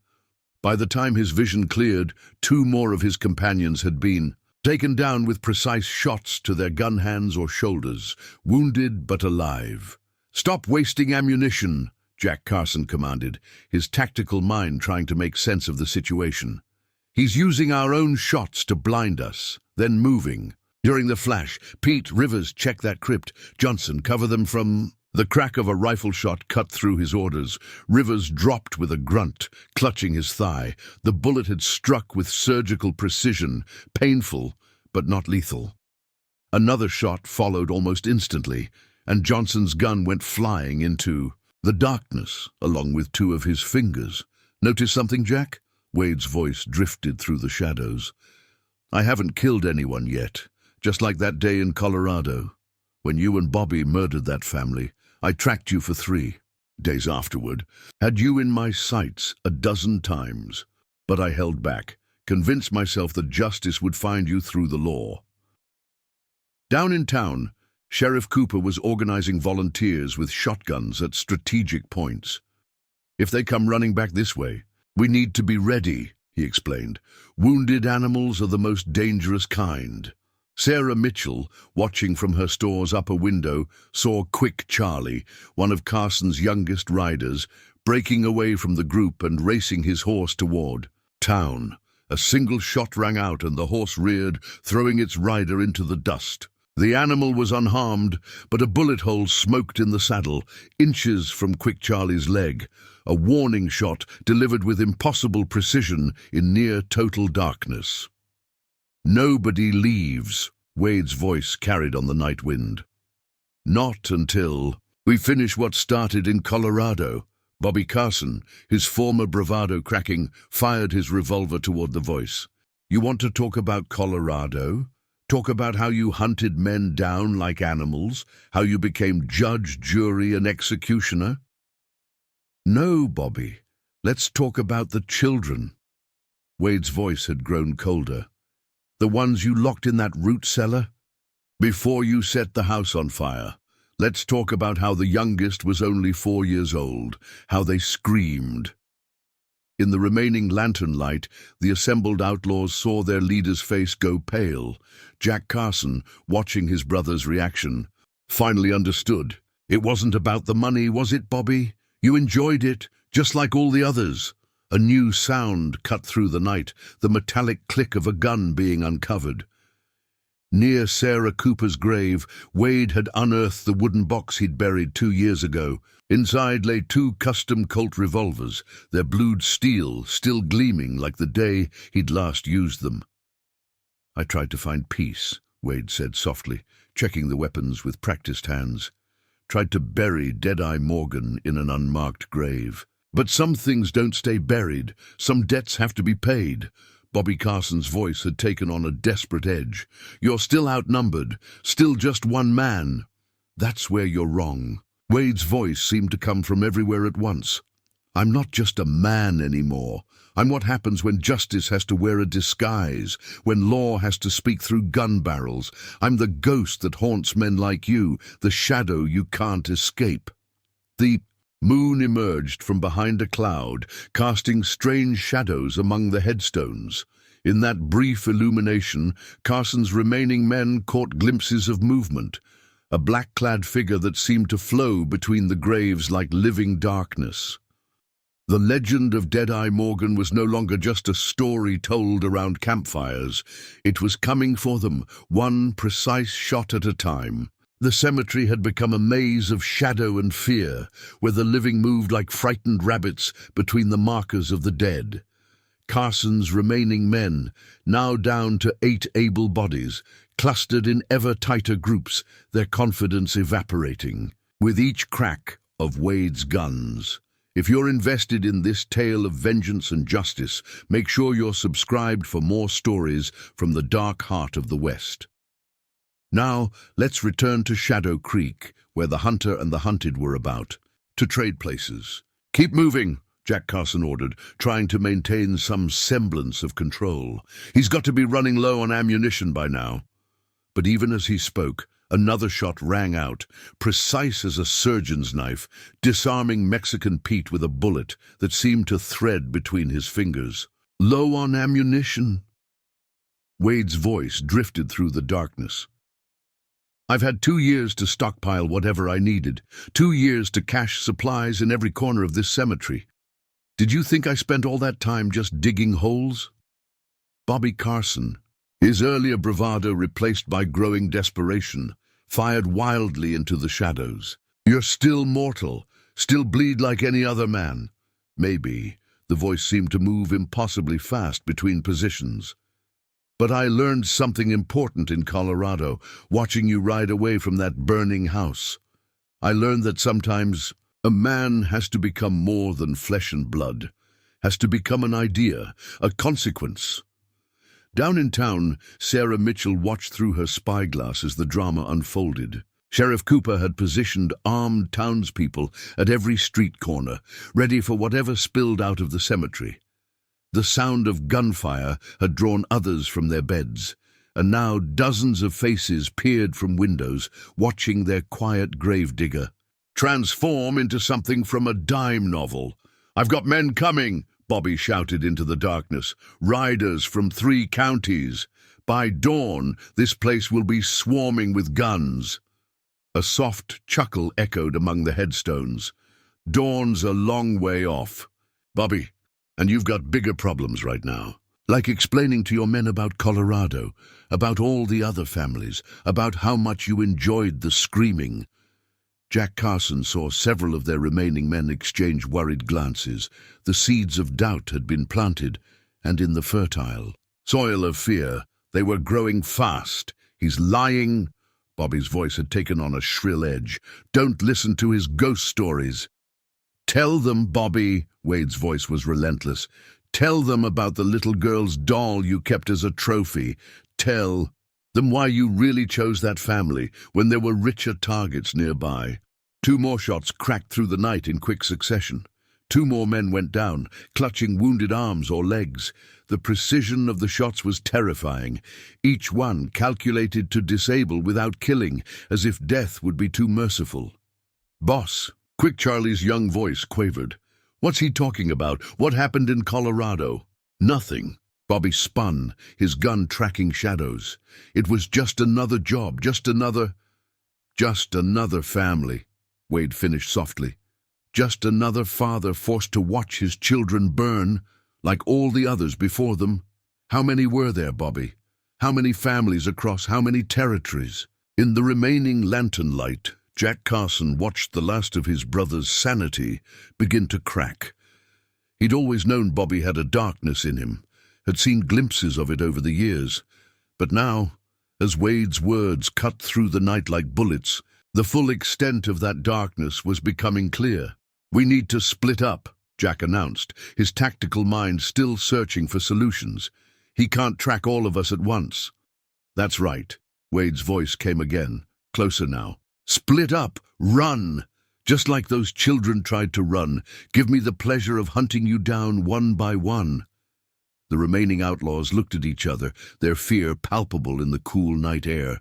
By the time his vision cleared, 2 more of his companions had been taken down with precise shots to their gun hands or shoulders, wounded but alive. "Stop wasting ammunition," Jack Carson commanded, his tactical mind trying to make sense of the situation. "He's using our own shots to blind us, then moving." During the flash, Pete, Rivers, check that crypt. Johnson, cover them from... The crack of a rifle shot cut through his orders. Rivers dropped with a grunt, clutching his thigh. The bullet had struck with surgical precision, painful, but not lethal. Another shot followed almost instantly, and Johnson's gun went flying into the darkness, along with 2 of his fingers. "Notice something, Jack?" Wade's voice drifted through the shadows. "I haven't killed anyone yet, just like that day in Colorado. When you and Bobby murdered that family, I tracked you for 3 days afterward, had you in my sights a dozen times, but I held back, convinced myself that justice would find you through the law." Down in town, Sheriff Cooper was organizing volunteers with shotguns at strategic points. "If they come running back this way, we need to be ready," he explained. "Wounded animals are the most dangerous kind." Sarah Mitchell, watching from her store's upper window, saw Quick Charlie, one of Carson's youngest riders, breaking away from the group and racing his horse toward town. A single shot rang out and the horse reared, throwing its rider into the dust. The animal was unharmed, but a bullet hole smoked in the saddle, inches from Quick Charlie's leg, a warning shot delivered with impossible precision in near-total darkness. "Nobody leaves," Wade's voice carried on the night wind. "Not until we finish what started in Colorado." Bobby Carson, his former bravado cracking, fired his revolver toward the voice. "You want to talk about Colorado? Talk about how you hunted men down like animals, how you became judge, jury, and executioner?" "No, Bobby. Let's talk about the children." Wade's voice had grown colder. "The ones you locked in that root cellar? Before you set the house on fire. Let's talk about how the youngest was only 4 years old, how they screamed." In the remaining lantern light, the assembled outlaws saw their leader's face go pale. Jack Carson, watching his brother's reaction, finally understood. "It wasn't about the money, was it, Bobby? You enjoyed it, just like all the others." A new sound cut through the night, the metallic click of a gun being uncovered. Near Sarah Cooper's grave, Wade had unearthed the wooden box he'd buried 2 years ago. Inside lay 2 custom Colt revolvers, their blued steel still gleaming like the day he'd last used them. "I tried to find peace," Wade said softly, checking the weapons with practiced hands. "Tried to bury Deadeye Morgan in an unmarked grave. But some things don't stay buried. Some debts have to be paid. Bobby Carson's voice had taken on a desperate edge. You're still outnumbered, still just one man. That's where you're wrong. Wade's voice seemed to come from everywhere at once. I'm not just a man anymore. I'm what happens when justice has to wear a disguise, when law has to speak through gun barrels. I'm the ghost that haunts men like you, the shadow you can't escape. The moon emerged from behind a cloud, casting strange shadows among the headstones. In that brief illumination, Carson's remaining men caught glimpses of movement, a black-clad figure that seemed to flow between the graves like living darkness. The legend of Deadeye Morgan was no longer just a story told around campfires. It was coming for them, one precise shot at a time. The cemetery had become a maze of shadow and fear, where the living moved like frightened rabbits between the markers of the dead. Carson's remaining men, now down to 8 able bodies, clustered in ever tighter groups, their confidence evaporating, with each crack of Wade's guns. If you're invested in this tale of vengeance and justice, make sure you're subscribed for more stories from the dark heart of the West. Now, let's return to Shadow Creek, where the hunter and the hunted were about, to trade places. Keep moving, Jack Carson ordered, trying to maintain some semblance of control. He's got to be running low on ammunition by now. But even as he spoke, another shot rang out, precise as a surgeon's knife, disarming Mexican Pete with a bullet that seemed to thread between his fingers. Low on ammunition. Wade's voice drifted through the darkness. I've had 2 years to stockpile whatever I needed, 2 years to cache supplies in every corner of this cemetery. Did you think I spent all that time just digging holes? Bobby Carson, his earlier bravado replaced by growing desperation, fired wildly into the shadows. You're still mortal, still bleed like any other man. Maybe. The voice seemed to move impossibly fast between positions. But I learned something important in Colorado, watching you ride away from that burning house. I learned that sometimes a man has to become more than flesh and blood, has to become an idea, a consequence. Down in town, Sarah Mitchell watched through her spyglass as the drama unfolded. Sheriff Cooper had positioned armed townspeople at every street corner, ready for whatever spilled out of the cemetery. The sound of gunfire had drawn others from their beds, and now dozens of faces peered from windows, watching their quiet gravedigger transform into something from a dime novel. "I've got men coming," Bobby shouted into the darkness. "Riders from 3 counties. By dawn, this place will be swarming with guns." A soft chuckle echoed among the headstones. "Dawn's a long way off, Bobby, and you've got bigger problems right now. Like explaining to your men about Colorado, about all the other families, about how much you enjoyed the screaming." Jack Carson saw several of their remaining men exchange worried glances. The seeds of doubt had been planted, and in the fertile soil of fear, they were growing fast. "He's lying." Bobby's voice had taken on a shrill edge. "Don't listen to his ghost stories." "Tell them, Bobby," Wade's voice was relentless. "Tell them about the little girl's doll you kept as a trophy. Tell them why you really chose that family when there were richer targets nearby." 2 more shots cracked through the night in quick succession. 2 more men went down, clutching wounded arms or legs. The precision of the shots was terrifying, each one calculated to disable without killing, as if death would be too merciful. "Boss," Quick Charlie's young voice quavered. "What's he talking about? What happened in Colorado?" "Nothing." Bobby spun, his gun tracking shadows. "It was just another job, just another family," Wade finished softly. "Just another father forced to watch his children burn, like all the others before them." "How many were there, Bobby? How many families across how many territories?" In the remaining lantern light, Jack Carson watched the last of his brother's sanity begin to crack. He'd always known Bobby had a darkness in him, had seen glimpses of it over the years. But now, as Wade's words cut through the night like bullets, the full extent of that darkness was becoming clear. "We need to split up," Jack announced, his tactical mind still searching for solutions. "He can't track all of us at once." "That's right." Wade's voice came again, closer now. "Split up! Run! Just like those children tried to run. Give me the pleasure of hunting you down one by one." The remaining outlaws looked at each other, their fear palpable in the cool night air.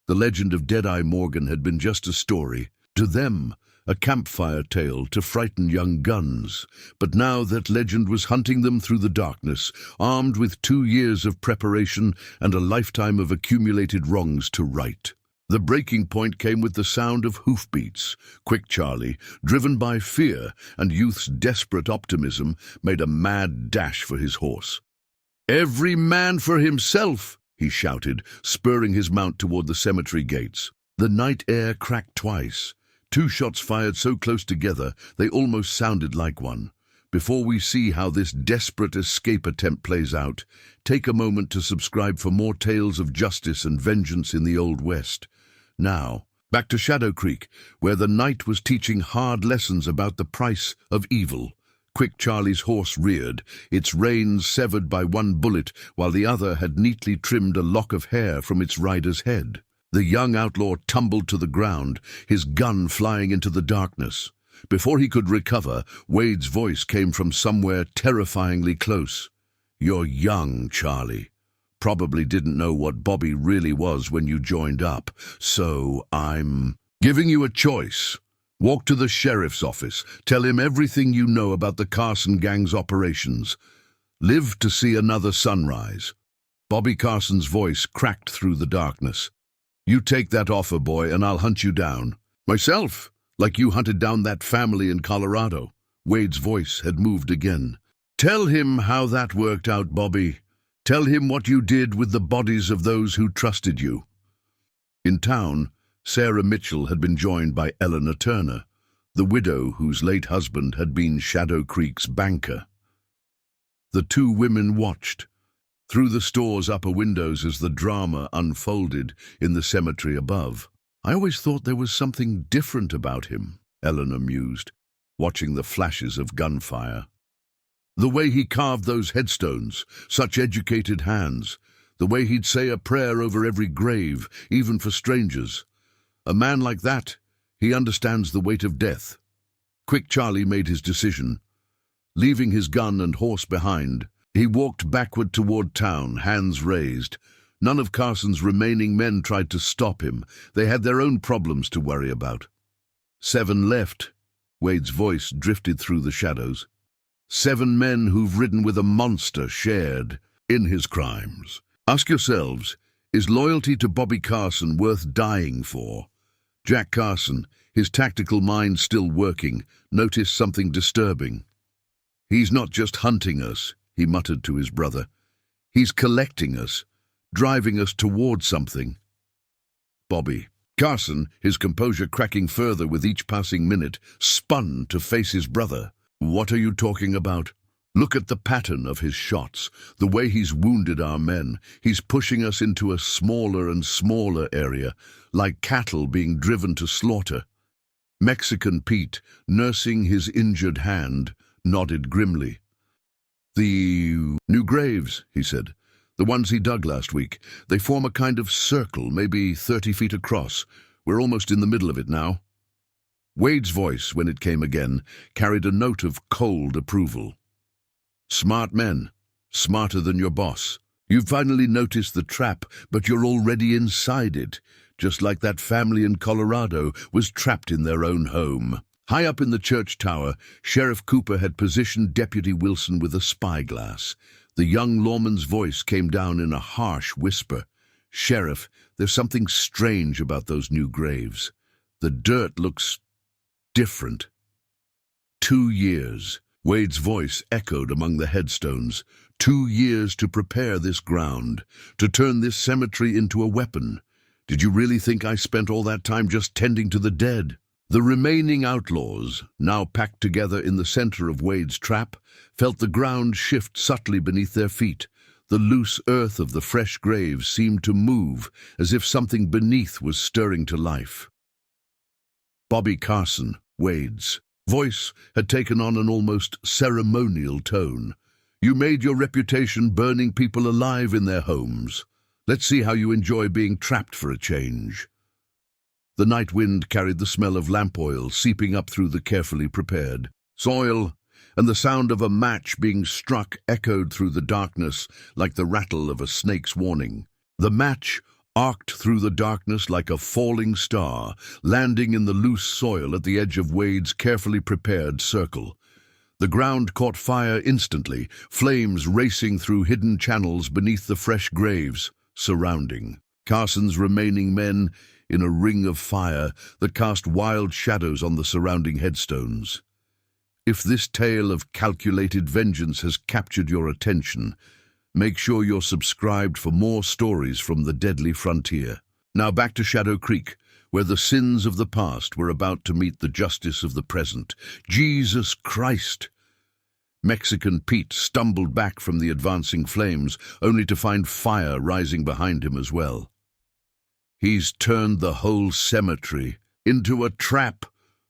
The legend of Deadeye Morgan had been just a story. To them, a campfire tale to frighten young guns. But now that legend was hunting them through the darkness, armed with 2 years of preparation and a lifetime of accumulated wrongs to right. The breaking point came with the sound of hoofbeats. Quick Charlie, driven by fear and youth's desperate optimism, made a mad dash for his horse. "Every man for himself!" he shouted, spurring his mount toward the cemetery gates. The night air cracked twice. 2 shots fired so close together they almost sounded like one. Before we see how this desperate escape attempt plays out, take a moment to subscribe for more tales of justice and vengeance in the Old West. Now, back to Shadow Creek, where the night was teaching hard lessons about the price of evil. Quick Charlie's horse reared, its reins severed by one bullet, while the other had neatly trimmed a lock of hair from its rider's head. The young outlaw tumbled to the ground, his gun flying into the darkness. Before he could recover, Wade's voice came from somewhere terrifyingly close. "You're young, Charlie. Probably didn't know what Bobby really was when you joined up, so I'm giving you a choice. Walk to the sheriff's office. Tell him everything you know about the Carson gang's operations. Live to see another sunrise." Bobby Carson's voice cracked through the darkness. "You take that offer, boy, and I'll hunt you down. Myself, like you hunted down that family in Colorado." Wade's voice had moved again. "Tell him how that worked out, Bobby. Tell him what you did with the bodies of those who trusted you." In town, Sarah Mitchell had been joined by Eleanor Turner, the widow whose late husband had been Shadow Creek's banker. The 2 women watched through the store's upper windows as the drama unfolded in the cemetery above. "I always thought there was something different about him," Eleanor mused, watching the flashes of gunfire. "The way he carved those headstones, such educated hands. The way he'd say a prayer over every grave, even for strangers. A man like that, he understands the weight of death." Quick Charlie made his decision. Leaving his gun and horse behind, he walked backward toward town, hands raised. None of Carson's remaining men tried to stop him. They had their own problems to worry about. 7 left. Wade's voice drifted through the shadows. 7 men who've ridden with a monster shared in his crimes. Ask yourselves, is loyalty to Bobby Carson worth dying for? Jack Carson, his tactical mind still working, noticed something disturbing. "He's not just hunting us," he muttered to his brother. "He's collecting us, driving us toward something." Bobby Carson, his composure cracking further with each passing minute, spun to face his brother. "What are you talking about? Look at the pattern of his shots, the way he's wounded our men. He's pushing us into a smaller and smaller area, like cattle being driven to slaughter." Mexican Pete, nursing his injured hand, nodded grimly. "The new graves," he said. "The ones he dug last week. They form a kind of circle, maybe 30 feet across. We're almost in the middle of it now." Wade's voice, when it came again, carried a note of cold approval. "Smart men, smarter than your boss. You've finally noticed the trap, but you're already inside it, just like that family in Colorado was trapped in their own home." High up in the church tower, Sheriff Cooper had positioned Deputy Wilson with a spyglass. The young lawman's voice came down in a harsh whisper. "Sheriff, there's something strange about those new graves. The dirt looks different." 2 years. Wade's voice echoed among the headstones. 2 years to prepare this ground, to turn this cemetery into a weapon. Did you really think I spent all that time just tending to the dead? The remaining outlaws, now packed together in the center of Wade's trap, felt the ground shift subtly beneath their feet. The loose earth of the fresh graves seemed to move, as if something beneath was stirring to life. Bobby Carson, Wade's Voice had taken on an almost ceremonial tone. You made your reputation burning people alive in their homes. Let's see how you enjoy being trapped for a change. The night wind carried the smell of lamp oil seeping up through the carefully prepared soil, and the sound of a match being struck echoed through the darkness like the rattle of a snake's warning. The match arced through the darkness like a falling star, landing in the loose soil at the edge of Wade's carefully prepared circle. The ground caught fire instantly, flames racing through hidden channels beneath the fresh graves surrounding Carson's remaining men in a ring of fire that cast wild shadows on the surrounding headstones. If this tale of calculated vengeance has captured your attention, make sure you're subscribed for more stories from the deadly frontier. Now back to Shadow Creek, where the sins of the past were about to meet the justice of the present. Jesus Christ! Mexican Pete stumbled back from the advancing flames, only to find fire rising behind him as well. He's turned the whole cemetery into a trap.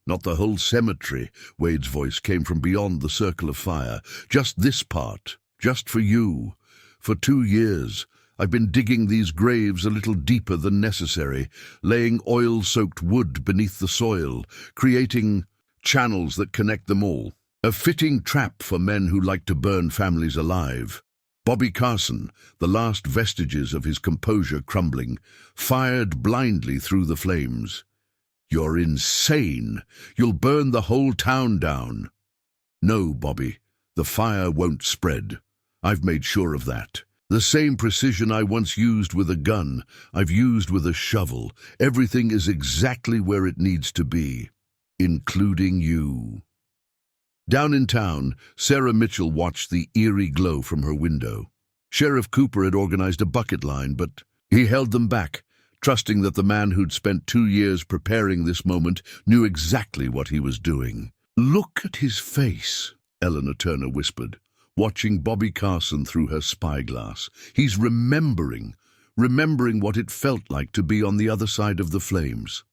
Not the whole cemetery, Wade's voice came from beyond the circle of fire. Just this part, just for you. For 2 years, I've been digging these graves a little deeper than necessary, laying oil-soaked wood beneath the soil, creating channels that connect them all. A fitting trap for men who like to burn families alive. Bobby Carson, the last vestiges of his composure crumbling, fired blindly through the flames. You're insane. You'll burn the whole town down. No, Bobby, the fire won't spread. I've made sure of that. The same precision I once used with a gun, I've used with a shovel. Everything is exactly where it needs to be, including you. Down in town, Sarah Mitchell watched the eerie glow from her window. Sheriff Cooper had organized a bucket line, but he held them back, trusting that the man who'd spent 2 years preparing this moment knew exactly what he was doing. "Look at his face," Eleanor Turner whispered, watching Bobby Carson through her spyglass. He's remembering what it felt like to be on the other side of the flames.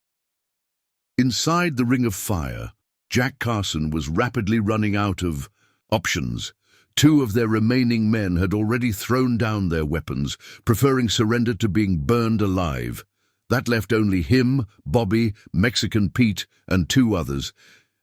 Inside the ring of fire, Jack Carson was rapidly running out of options. 2 of their remaining men had already thrown down their weapons, preferring surrender to being burned alive. That left only him, Bobby, Mexican Pete, and 2 others,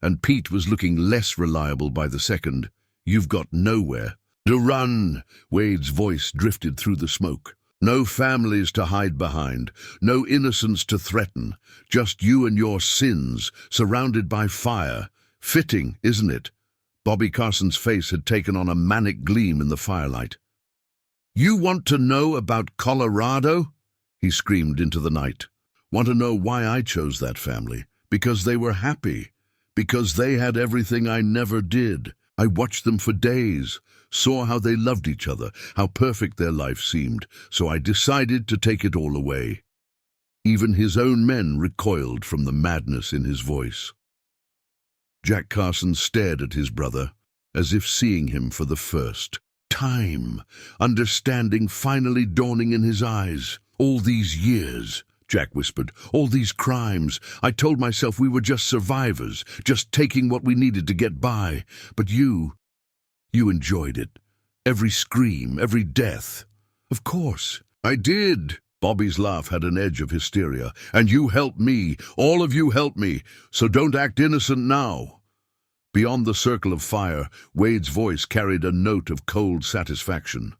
and Pete was looking less reliable by the second. "You've got nowhere to run," Wade's voice drifted through the smoke. "No families to hide behind, no innocents to threaten, just you and your sins, surrounded by fire. Fitting, isn't it?" Bobby Carson's face had taken on a manic gleam in the firelight. "You want to know about Colorado?" he screamed into the night. "Want to know why I chose that family? Because they were happy. Because they had everything I never did. I watched them for days, saw how they loved each other, how perfect their life seemed, so I decided to take it all away." Even his own men recoiled from the madness in his voice. Jack Carson stared at his brother, as if seeing him for the first time, understanding finally dawning in his eyes. "All these years," Jack whispered, "all these crimes, I told myself we were just survivors, just taking what we needed to get by. But you enjoyed it. Every scream, every death." "Of course, I did." Bobby's laugh had an edge of hysteria. "And you helped me. All of you helped me. So don't act innocent now." Beyond the circle of fire, Wade's voice carried a note of cold satisfaction.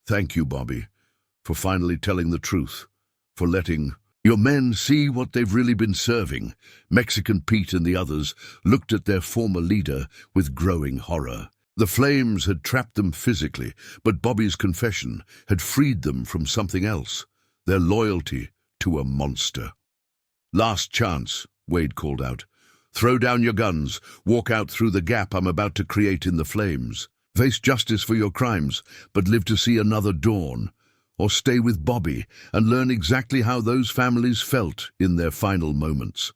"Thank you, Bobby, for finally telling the truth, for letting your men see what they've really been serving." Mexican Pete and the others looked at their former leader with growing horror. The flames had trapped them physically, but Bobby's confession had freed them from something else, their loyalty to a monster. "Last chance," Wade called out. "Throw down your guns, walk out through the gap I'm about to create in the flames. Face justice for your crimes, but live to see another dawn. Or stay with Bobby and learn exactly how those families felt in their final moments."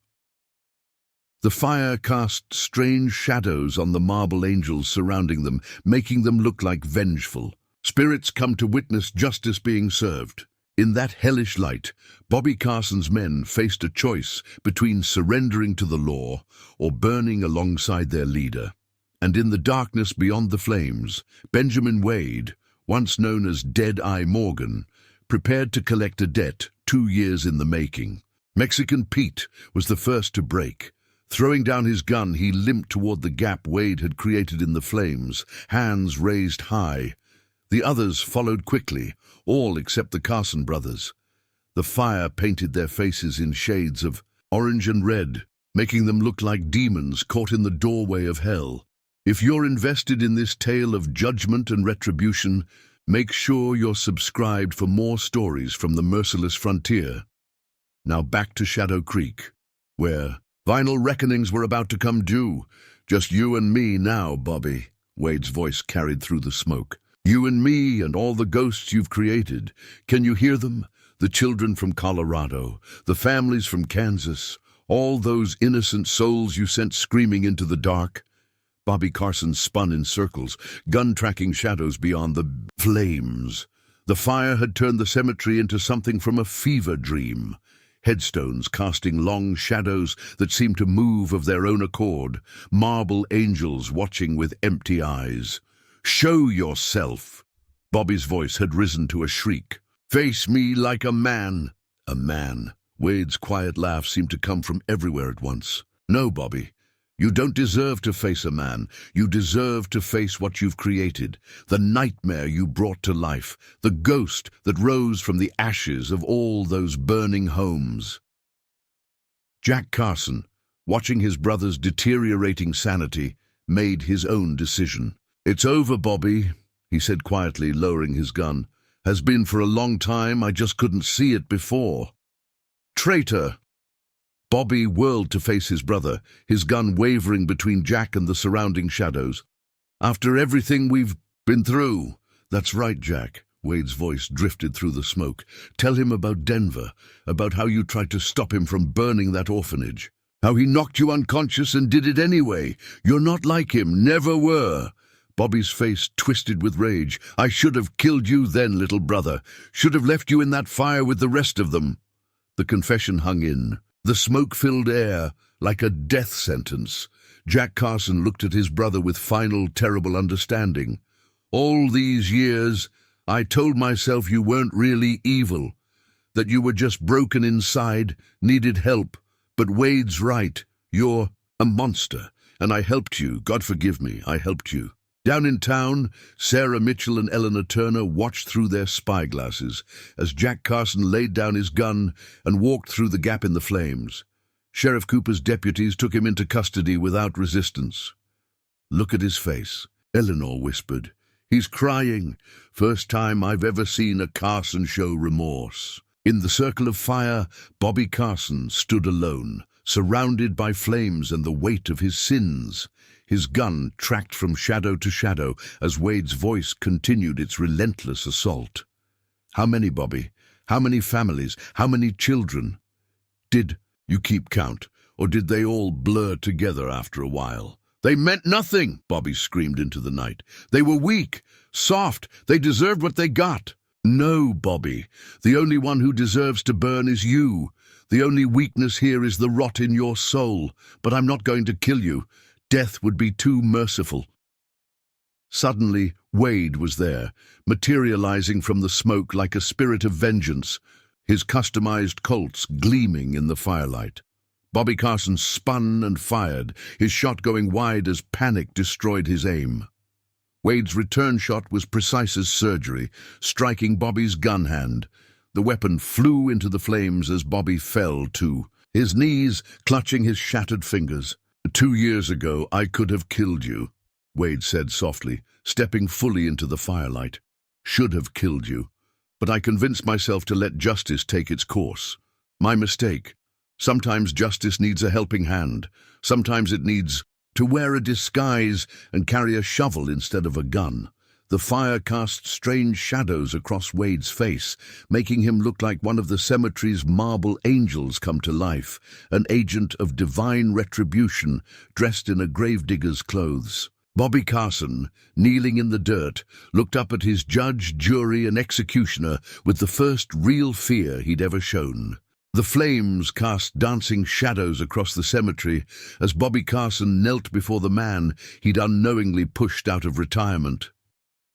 The fire cast strange shadows on the marble angels surrounding them, making them look like vengeful spirits come to witness justice being served. In that hellish light, Bobby Carson's men faced a choice between surrendering to the law or burning alongside their leader. And in the darkness beyond the flames, Benjamin Wade, once known as Dead-Eye Morgan, prepared to collect a debt 2 years in the making. Mexican Pete was the first to break. Throwing down his gun, he limped toward the gap Wade had created in the flames, hands raised high. The others followed quickly, all except the Carson brothers. The fire painted their faces in shades of orange and red, making them look like demons caught in the doorway of hell. If you're invested in this tale of judgment and retribution, make sure you're subscribed for more stories from the merciless frontier. Now back to Shadow Creek, where final reckonings were about to come due. Just you and me now, Bobby. Wade's voice carried through the smoke. You and me and all the ghosts you've created. Can you hear them? The children from Colorado, the families from Kansas, all those innocent souls you sent screaming into the dark. Bobby Carson spun in circles, gun-tracking shadows beyond the flames. The fire had turned the cemetery into something from a fever dream. Headstones casting long shadows that seemed to move of their own accord, marble angels watching with empty eyes. Show yourself! Bobby's voice had risen to a shriek. Face me like a man. A man. Wade's quiet laugh seemed to come from everywhere at once. No, Bobby. You don't deserve to face a man. You deserve to face what you've created, the nightmare you brought to life, the ghost that rose from the ashes of all those burning homes. Jack Carson, watching his brother's deteriorating sanity, made his own decision. It's over, Bobby, he said quietly, lowering his gun. Has been for a long time, I just couldn't see it before. Traitor! Bobby whirled to face his brother, his gun wavering between Jack and the surrounding shadows. After everything we've been through. That's right, Jack. Wade's voice drifted through the smoke. Tell him about Denver, about how you tried to stop him from burning that orphanage. How he knocked you unconscious and did it anyway. You're not like him, never were. Bobby's face twisted with rage. I should have killed you then, little brother. Should have left you in that fire with the rest of them. The confession hung in. The smoke-filled air, like a death sentence. Jack Carson looked at his brother with final, terrible understanding. All these years, I told myself you weren't really evil, that you were just broken inside, needed help. But Wade's right. You're a monster, and I helped you. God forgive me, I helped you. Down in town, Sarah Mitchell and Eleanor Turner watched through their spyglasses as Jack Carson laid down his gun and walked through the gap in the flames. Sheriff Cooper's deputies took him into custody without resistance. Look at his face, Eleanor whispered. He's crying. First time I've ever seen a Carson show remorse. In the circle of fire, Bobby Carson stood alone, surrounded by flames and the weight of his sins. His gun tracked from shadow to shadow as Wade's voice continued its relentless assault. How many, Bobby? How many families? How many children? Did you keep count, or did they all blur together after a while? They meant nothing, Bobby screamed into the night. They were weak, soft, they deserved what they got. No, Bobby, the only one who deserves to burn is you. The only weakness here is the rot in your soul, but I'm not going to kill you. Death would be too merciful. Suddenly, Wade was there, materializing from the smoke like a spirit of vengeance, his customized Colts gleaming in the firelight. Bobby Carson spun and fired, his shot going wide as panic destroyed his aim. Wade's return shot was precise as surgery, striking Bobby's gun hand. The weapon flew into the flames as Bobby fell to his knees, clutching his shattered fingers. 2 years ago, I could have killed you, Wade said softly, stepping fully into the firelight. Should have killed you, but I convinced myself to let justice take its course. My mistake. Sometimes justice needs a helping hand. Sometimes it needs to wear a disguise and carry a shovel instead of a gun. The fire cast strange shadows across Wade's face, making him look like one of the cemetery's marble angels come to life, an agent of divine retribution dressed in a gravedigger's clothes. Bobby Carson, kneeling in the dirt, looked up at his judge, jury, and executioner with the first real fear he'd ever shown. The flames cast dancing shadows across the cemetery as Bobby Carson knelt before the man he'd unknowingly pushed out of retirement.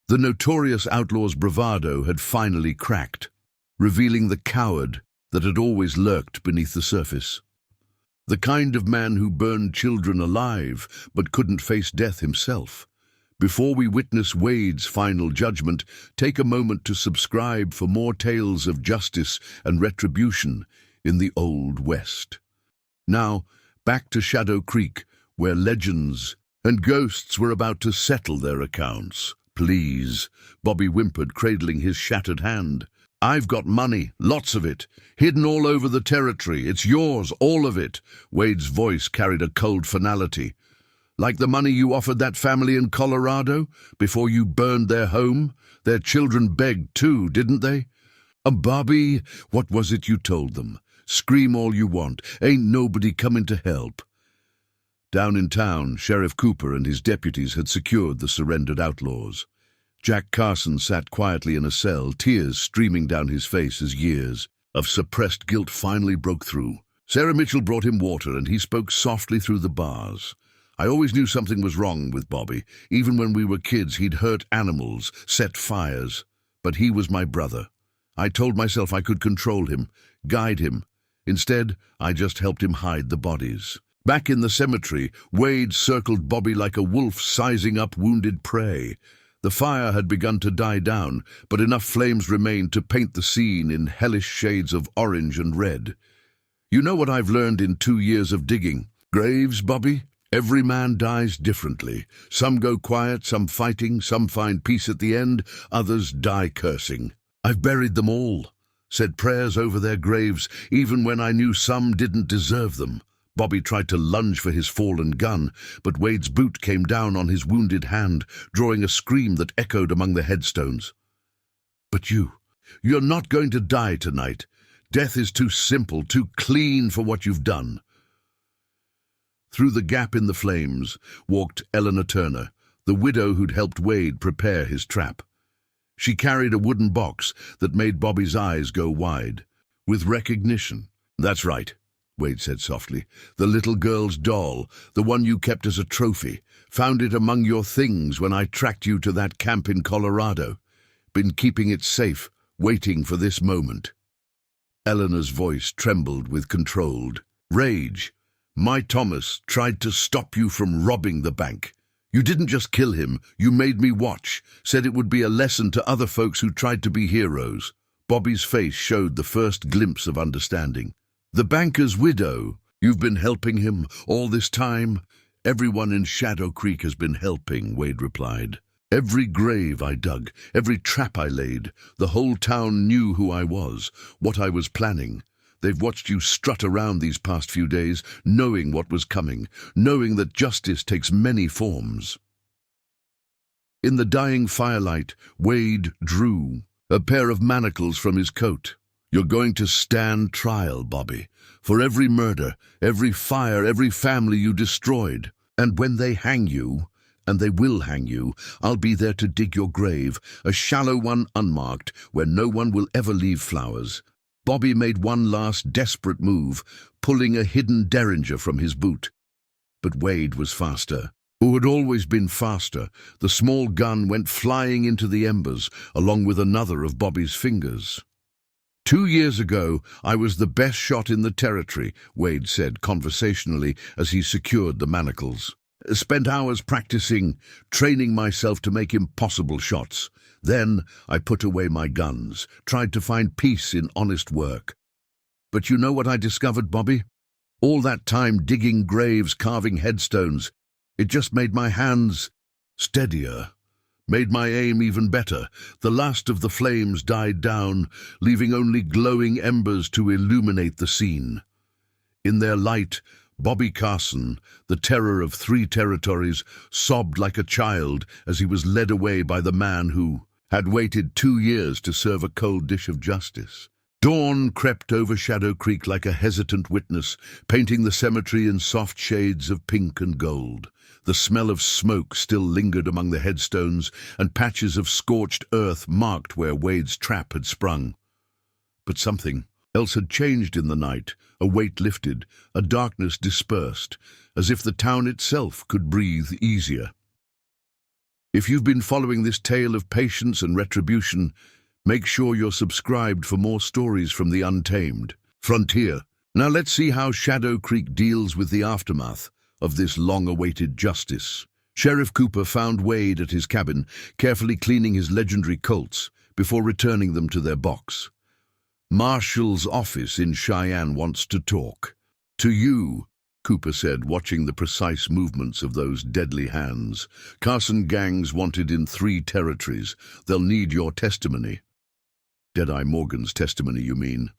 The notorious outlaw's bravado had finally cracked, revealing the coward that had always lurked beneath the surface. The kind of man who burned children alive but couldn't face death himself. Before we witness Wade's final judgment, take a moment to subscribe for more tales of justice and retribution in the Old West. Now, back to Shadow Creek, where legends and ghosts were about to settle their accounts. "Please," Bobby whimpered, cradling his shattered hand. "I've got money, lots of it, hidden all over the territory. It's yours, all of it." Wade's voice carried a cold finality. "Like the money you offered that family in Colorado before you burned their home? Their children begged too, didn't they?" "Bobby, what was it you told them? Scream all you want. Ain't nobody coming to help." Down in town, Sheriff Cooper and his deputies had secured the surrendered outlaws. Jack Carson sat quietly in a cell, tears streaming down his face as years of suppressed guilt finally broke through. Sarah Mitchell brought him water, and he spoke softly through the bars. "I always knew something was wrong with Bobby. Even when we were kids, he'd hurt animals, set fires. But he was my brother. I told myself I could control him, guide him. Instead, I just helped him hide the bodies." Back in the cemetery, Wade circled Bobby like a wolf sizing up wounded prey. The fire had begun to die down, but enough flames remained to paint the scene in hellish shades of orange and red. "You know what I've learned in 2 years of digging? Graves, Bobby? Every man dies differently. Some go quiet, some fighting, some find peace at the end, others die cursing. I've buried them all, said prayers over their graves, even when I knew some didn't deserve them." Bobby tried to lunge for his fallen gun, but Wade's boot came down on his wounded hand, drawing a scream that echoed among the headstones. "But you're not going to die tonight. Death is too simple, too clean for what you've done." Through the gap in the flames walked Eleanor Turner, the widow who'd helped Wade prepare his trap. She carried a wooden box that made Bobby's eyes go wide, with recognition. "That's right," Wade said softly. "The little girl's doll, the one you kept as a trophy. Found it among your things when I tracked you to that camp in Colorado. Been keeping it safe, waiting for this moment." Eleanor's voice trembled with controlled rage. "My Thomas tried to stop you from robbing the bank. You didn't just kill him, you made me watch, said it would be a lesson to other folks who tried to be heroes." Bobby's face showed the first glimpse of understanding. "The banker's widow, you've been helping him all this time?" "Everyone in Shadow Creek has been helping," Wade replied. "Every grave I dug, every trap I laid, the whole town knew who I was, what I was planning. They've watched you strut around these past few days, knowing what was coming, knowing that justice takes many forms." In the dying firelight, Wade drew a pair of manacles from his coat. "You're going to stand trial, Bobby, for every murder, every fire, every family you destroyed. And when they hang you, and they will hang you, I'll be there to dig your grave, a shallow one unmarked, where no one will ever leave flowers." Bobby made one last desperate move, pulling a hidden derringer from his boot. But Wade was faster, who had always been faster. The small gun went flying into the embers, along with another of Bobby's fingers. "2 years ago, I was the best shot in the territory," Wade said conversationally as he secured the manacles. "Spent hours practicing, training myself to make impossible shots. Then I put away my guns, tried to find peace in honest work. But you know what I discovered, Bobby? All that time digging graves, carving headstones, it just made my hands steadier. Made my aim even better. The last of the flames died down, leaving only glowing embers to illuminate the scene. In their light, Bobby Carson, the terror of 3 territories, sobbed like a child as he was led away by the man who had waited 2 years to serve a cold dish of justice. Dawn crept over Shadow Creek like a hesitant witness, painting the cemetery in soft shades of pink and gold. The smell of smoke still lingered among the headstones, and patches of scorched earth marked where Wade's trap had sprung. But something else had changed in the night. A weight lifted, a darkness dispersed, as if the town itself could breathe easier. If you've been following this tale of patience and retribution, make sure you're subscribed for more stories from the untamed frontier. Now let's see how Shadow Creek deals with the aftermath of this long-awaited justice. Sheriff Cooper found Wade at his cabin, carefully cleaning his legendary Colts before returning them to their box. "Marshal's office in Cheyenne wants to talk." "To you," Cooper said, watching the precise movements of those deadly hands. "Carson gangs wanted in 3 territories. They'll need your testimony." "Deadeye Morgan's testimony, you mean?"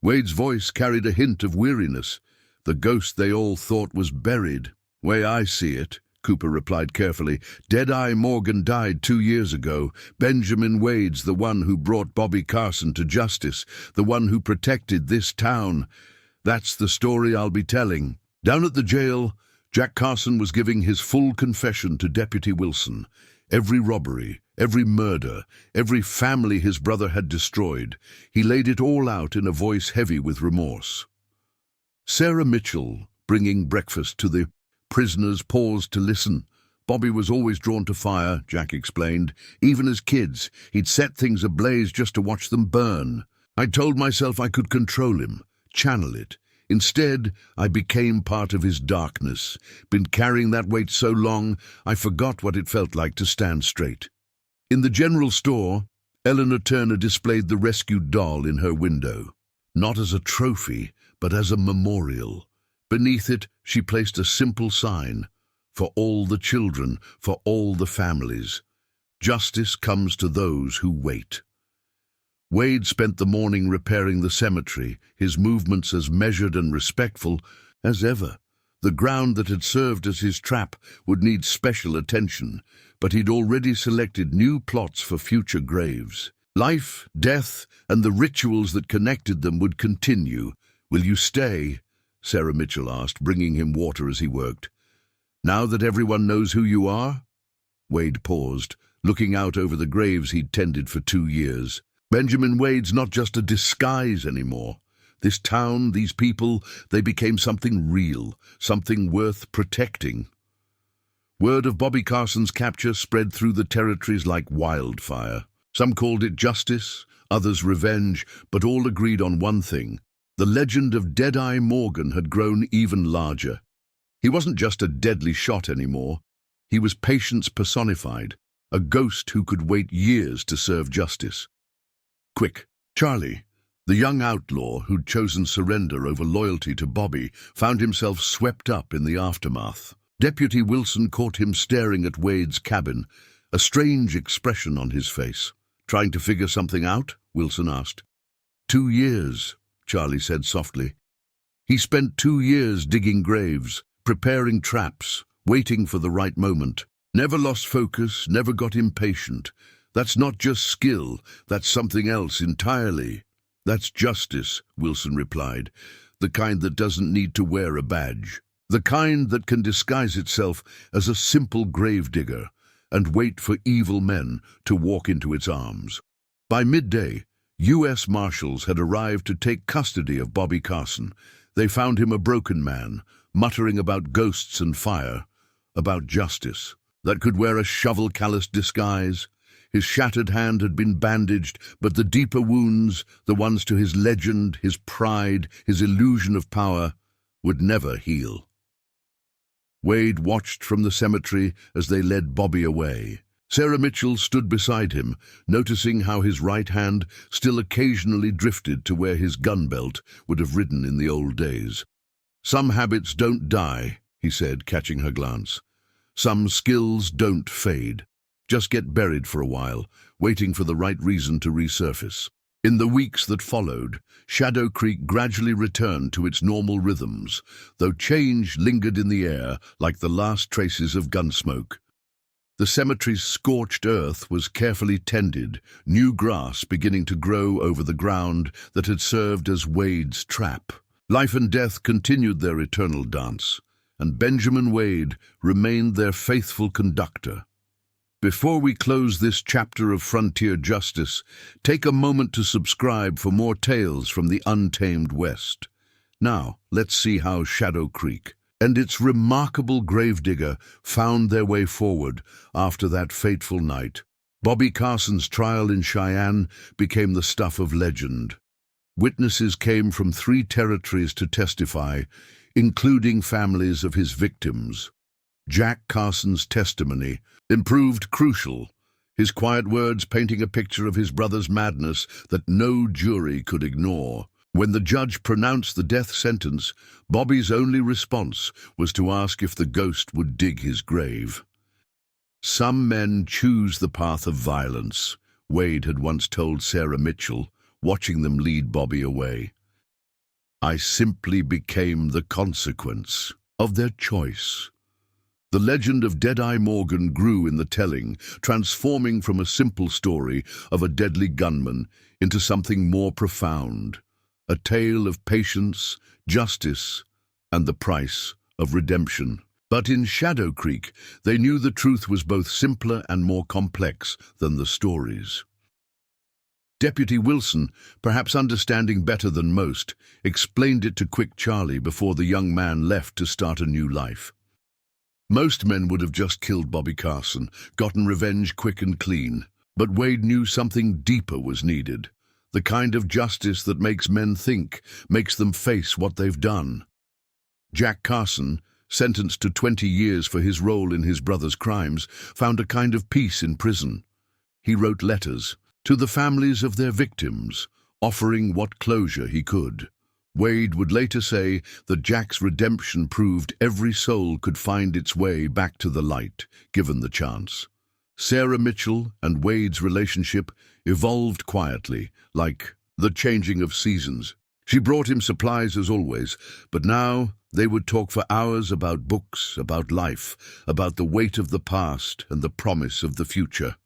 Wade's voice carried a hint of weariness. "The ghost they all thought was buried." "Way I see it," Cooper replied carefully, "Deadeye Morgan died 2 years ago. Benjamin Wade's the one who brought Bobby Carson to justice, the one who protected this town. That's the story I'll be telling." Down at the jail, Jack Carson was giving his full confession to Deputy Wilson. Every robbery, every murder, every family his brother had destroyed, he laid it all out in a voice heavy with remorse. Sarah Mitchell, bringing breakfast to the prisoners, paused to listen. "Bobby was always drawn to fire," Jack explained. "Even as kids, he'd set things ablaze just to watch them burn. I told myself I could control him, channel it. Instead, I became part of his darkness. Been carrying that weight so long, I forgot what it felt like to stand straight." In the general store, Eleanor Turner displayed the rescued doll in her window. Not as a trophy, but as a memorial. Beneath it, she placed a simple sign: "For all the children, for all the families. Justice comes to those who wait." Wade spent the morning repairing the cemetery, his movements as measured and respectful as ever. The ground that had served as his trap would need special attention, but he'd already selected new plots for future graves. Life, death, and the rituals that connected them would continue. "Will you stay?" Sarah Mitchell asked, bringing him water as he worked. "Now that everyone knows who you are?" Wade paused, looking out over the graves he'd tended for 2 years. Benjamin Wade's not just a disguise anymore. This town, these people, they became something real, something worth protecting. Word of Bobby Carson's capture spread through the territories like wildfire. Some called it justice, others revenge, but all agreed on one thing: the legend of Deadeye Morgan had grown even larger. He wasn't just a deadly shot anymore. He was patience personified, a ghost who could wait years to serve justice. "Quick, Charlie," the young outlaw who'd chosen surrender over loyalty to Bobby, found himself swept up in the aftermath. Deputy Wilson caught him staring at Wade's cabin, a strange expression on his face. "Trying to figure something out?" Wilson asked. 2 years, Charlie said softly. He spent 2 years digging graves, preparing traps, waiting for the right moment. Never lost focus, never got impatient. That's not just skill, that's something else entirely. "That's justice," Wilson replied, "the kind that doesn't need to wear a badge. The kind that can disguise itself as a simple gravedigger and wait for evil men to walk into its arms." By midday, U.S. Marshals had arrived to take custody of Bobby Carson. They found him a broken man, muttering about ghosts and fire, about justice that could wear a shovel-calloused disguise. His shattered hand had been bandaged, but the deeper wounds, the ones to his legend, his pride, his illusion of power, would never heal. Wade watched from the cemetery as they led Bobby away. Sarah Mitchell stood beside him, noticing how his right hand still occasionally drifted to where his gun belt would have ridden in the old days. "Some habits don't die," he said, catching her glance. "Some skills don't fade. Just get buried for a while, waiting for the right reason to resurface." In the weeks that followed, Shadow Creek gradually returned to its normal rhythms, though change lingered in the air like the last traces of gunsmoke. The cemetery's scorched earth was carefully tended, new grass beginning to grow over the ground that had served as Wade's trap. Life and death continued their eternal dance, and Benjamin Wade remained their faithful conductor. Before we close this chapter of frontier justice, take a moment to subscribe for more tales from the untamed West. Now, let's see how Shadow Creek and its remarkable gravedigger found their way forward after that fateful night. Bobby Carson's trial in Cheyenne became the stuff of legend. Witnesses came from 3 territories to testify, including families of his victims. Jack Carson's testimony proved crucial, his quiet words painting a picture of his brother's madness that no jury could ignore. When the judge pronounced the death sentence, Bobby's only response was to ask if the ghost would dig his grave. Some men choose the path of violence, Wade had once told Sarah Mitchell, watching them lead Bobby away. I simply became the consequence of their choice. The legend of Deadeye Morgan grew in the telling, transforming from a simple story of a deadly gunman into something more profound. A tale of patience, justice, and the price of redemption. But in Shadow Creek, they knew the truth was both simpler and more complex than the stories. Deputy Wilson, perhaps understanding better than most, explained it to Quick Charlie before the young man left to start a new life. Most men would have just killed Bobby Carson, gotten revenge quick and clean. But Wade knew something deeper was needed. The kind of justice that makes men think, makes them face what they've done. Jack Carson, sentenced to 20 years for his role in his brother's crimes, found a kind of peace in prison. He wrote letters to the families of their victims, offering what closure he could. Wade would later say that Jack's redemption proved every soul could find its way back to the light, given the chance. Sarah Mitchell and Wade's relationship evolved quietly, like the changing of seasons. She brought him supplies as always, but now they would talk for hours about books, about life, about the weight of the past and the promise of the future.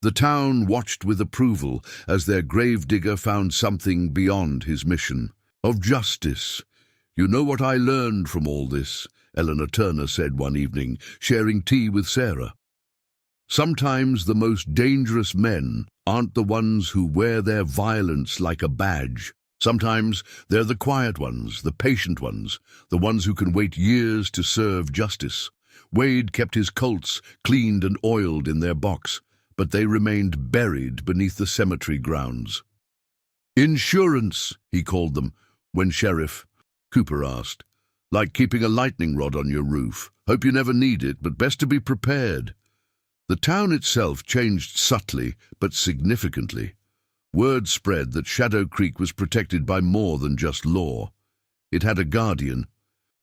The town watched with approval as their gravedigger found something beyond his mission. Of justice. You know what I learned from all this, Eleanor Turner said one evening, sharing tea with Sarah. Sometimes the most dangerous men aren't the ones who wear their violence like a badge. Sometimes they're the quiet ones, the patient ones, the ones who can wait years to serve justice. Wade kept his Colts cleaned and oiled in their box, but they remained buried beneath the cemetery grounds. Insurance, he called them, when Sheriff Cooper asked. Like keeping a lightning rod on your roof. Hope you never need it, but best to be prepared. The town itself changed subtly, but significantly. Word spread that Shadow Creek was protected by more than just law. It had a guardian,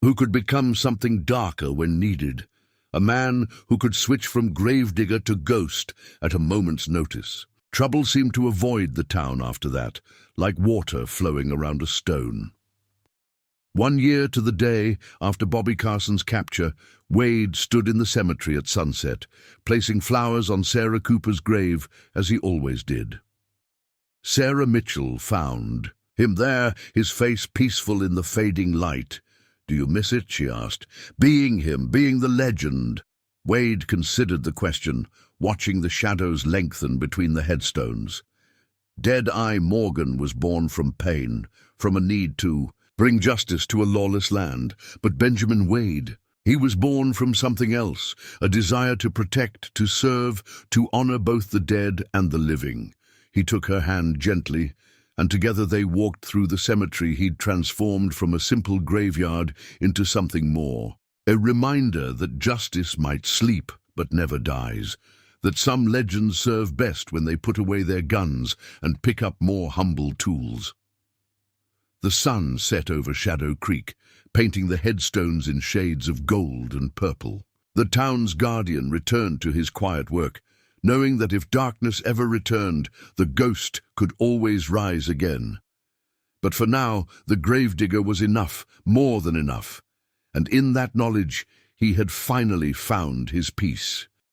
who could become something darker when needed. A man who could switch from gravedigger to ghost at a moment's notice. Trouble seemed to avoid the town after that, like water flowing around a stone. 1 year to the day after Bobby Carson's capture, Wade stood in the cemetery at sunset, placing flowers on Sarah Cooper's grave as he always did. Sarah Mitchell found him there, his face peaceful in the fading light. Do you miss it? She asked. Being him, being the legend. Wade considered the question, watching the shadows lengthen between the headstones. Deadeye Morgan was born from pain, from a need to bring justice to a lawless land. But Benjamin Wade, he was born from something else, a desire to protect, to serve, to honor both the dead and the living. He took her hand gently, and together they walked through the cemetery he'd transformed from a simple graveyard into something more. A reminder that justice might sleep but never dies, that some legends serve best when they put away their guns and pick up more humble tools. The sun set over Shadow Creek, painting the headstones in shades of gold and purple. The town's guardian returned to his quiet work, knowing that if darkness ever returned, the ghost could always rise again. But for now, the gravedigger was enough, more than enough, and in that knowledge he had finally found his peace.